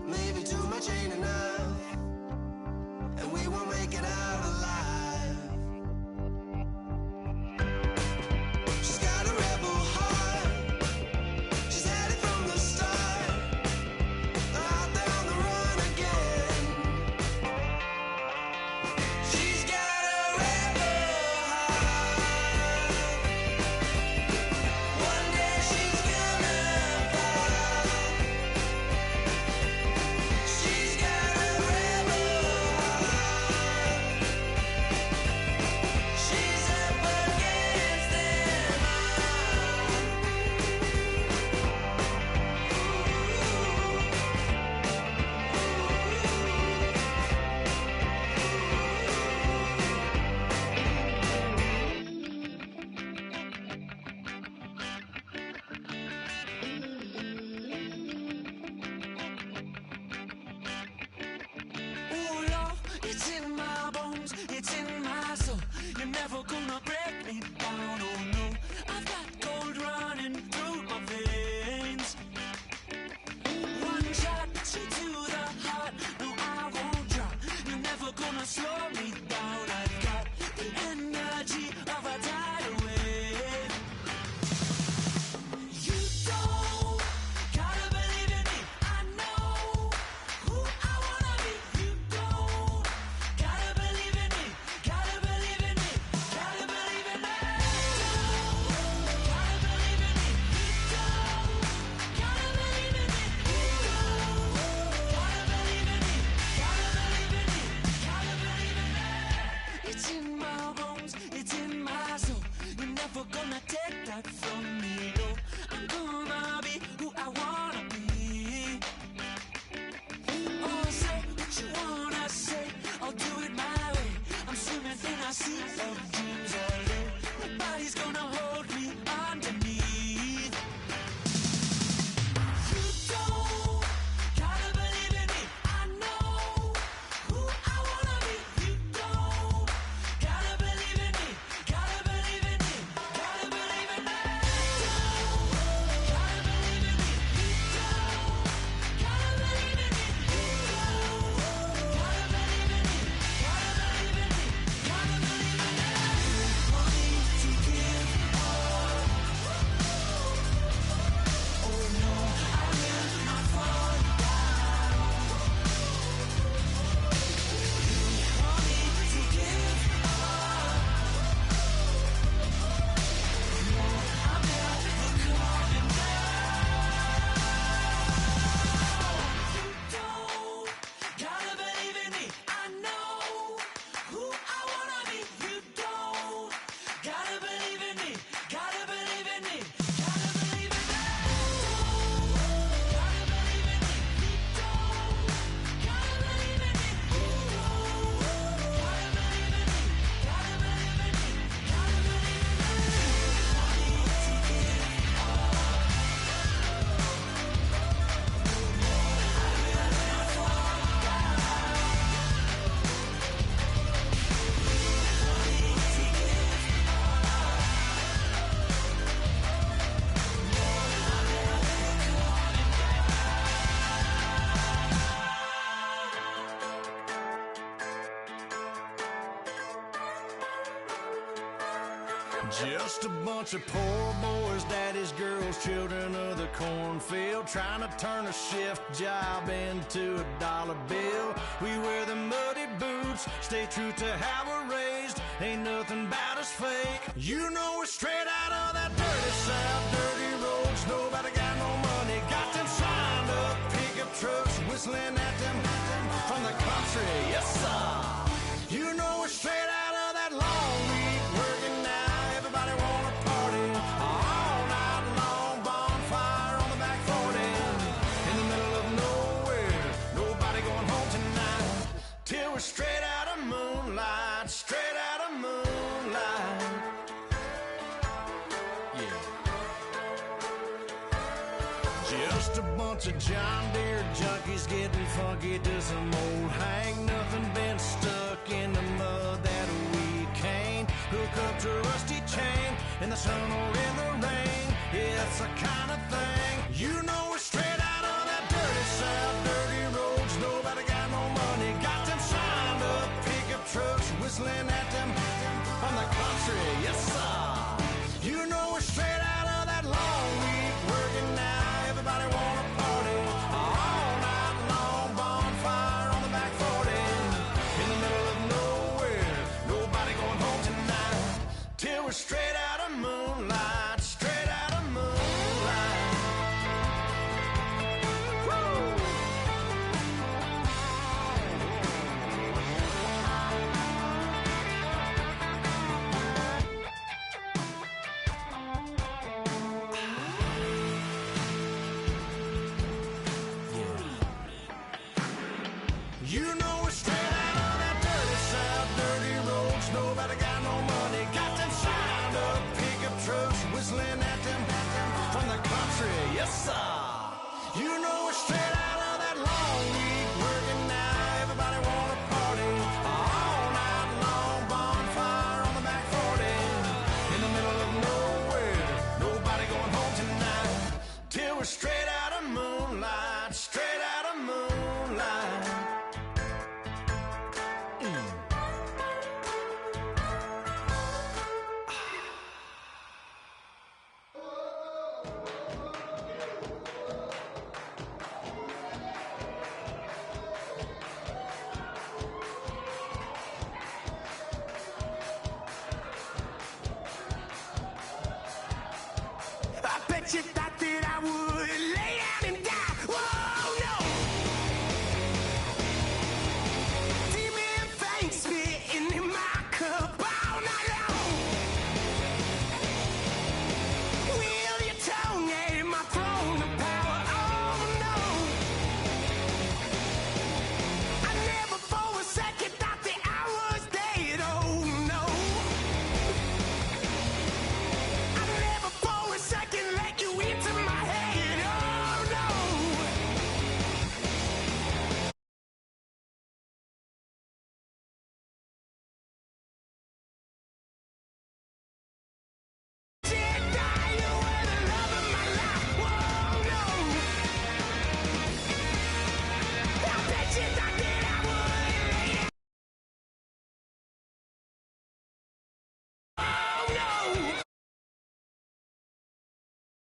Maybe too much ain't enough, and we won't make it out alive. She's got a rebel heart. She's had it from the start. Out there on the run again. She's got a rebel heart. One day she's gonna fall. She's got a rebel heart. She's up against them Oh Lord, it's in my bones, it's in my soul. You're never gonna break me down, oh no. I've got gold running through my veins. One shot, straight to the heart. No, I won't drop. You're never gonna slow me down. I've got the energy of a tidal wave. You don't gotta believe in me. I know who I wanna be. You don't gotta believe in me. Gotta believe in me. Gotta believe in me. Gotta believe in me. You don't gotta believe in me. You don't gotta believe in me. Gotta believe in me. Gotta believe in me. It's in my bones. It's in my soul. You're never gonna take that from me. No, I'm gonna be who I wanna be. Oh, say what you wanna say. I'll do it my way. I'm swimming in a sea of dreams all day. Nobody's gonna hold me underneath. You don't gotta believe in me. I know who I wanna be. You don't gotta believe in me. Gotta believe in me. Gotta believe in me. Gotta believe in me. You don't gotta believe in me. You don't gotta believe in me. Gotta believe in me. Gotta believe in me. Money to give up. Oh no, I will not fall down. Money to give up. No, I'm never coming down. You don't gotta believe in me. I know who I wanna be. You don't gotta believe in me. Gotta believe in me. Gotta believe in me. Gotta believe in me. You don't gotta believe in me. You don't gotta believe in me. Gotta believe in me. Gotta believe in me. Money to give up. I will not fall down. Money to give Just a bunch of poor boys, daddy's girls, children of the cornfield, trying to turn a shift job into a dollar bill. We wear the muddy boots, stay true to how we're raised. Ain't nothing about us fake. You know we're straight out of that dirty south, dirty roads. Nobody got no money, got them signed up pickup trucks, whistling at them from the country. Yes, sir. You know we're straight out of that long week working now. Everybody wanna party all night long. Bonfire on the back 40 in the middle of nowhere. Nobody going home tonight till we're straight out of moonlight. Straight out of moonlight. Yeah. Just a bunch of John Deere junkies getting funky to some old hang. Nothing been stuck in the mud that we can't hook up to a rusty chain in the sun or in the rain. Yeah, it's the kind of thing you know Yes, sir. You know we're straight out of that long week working now. Everybody wanna party all night long. Bonfire on the back 40 in the middle of nowhere. Nobody going home tonight till we're straight out of moonlight. Straight out of moonlight. I bet you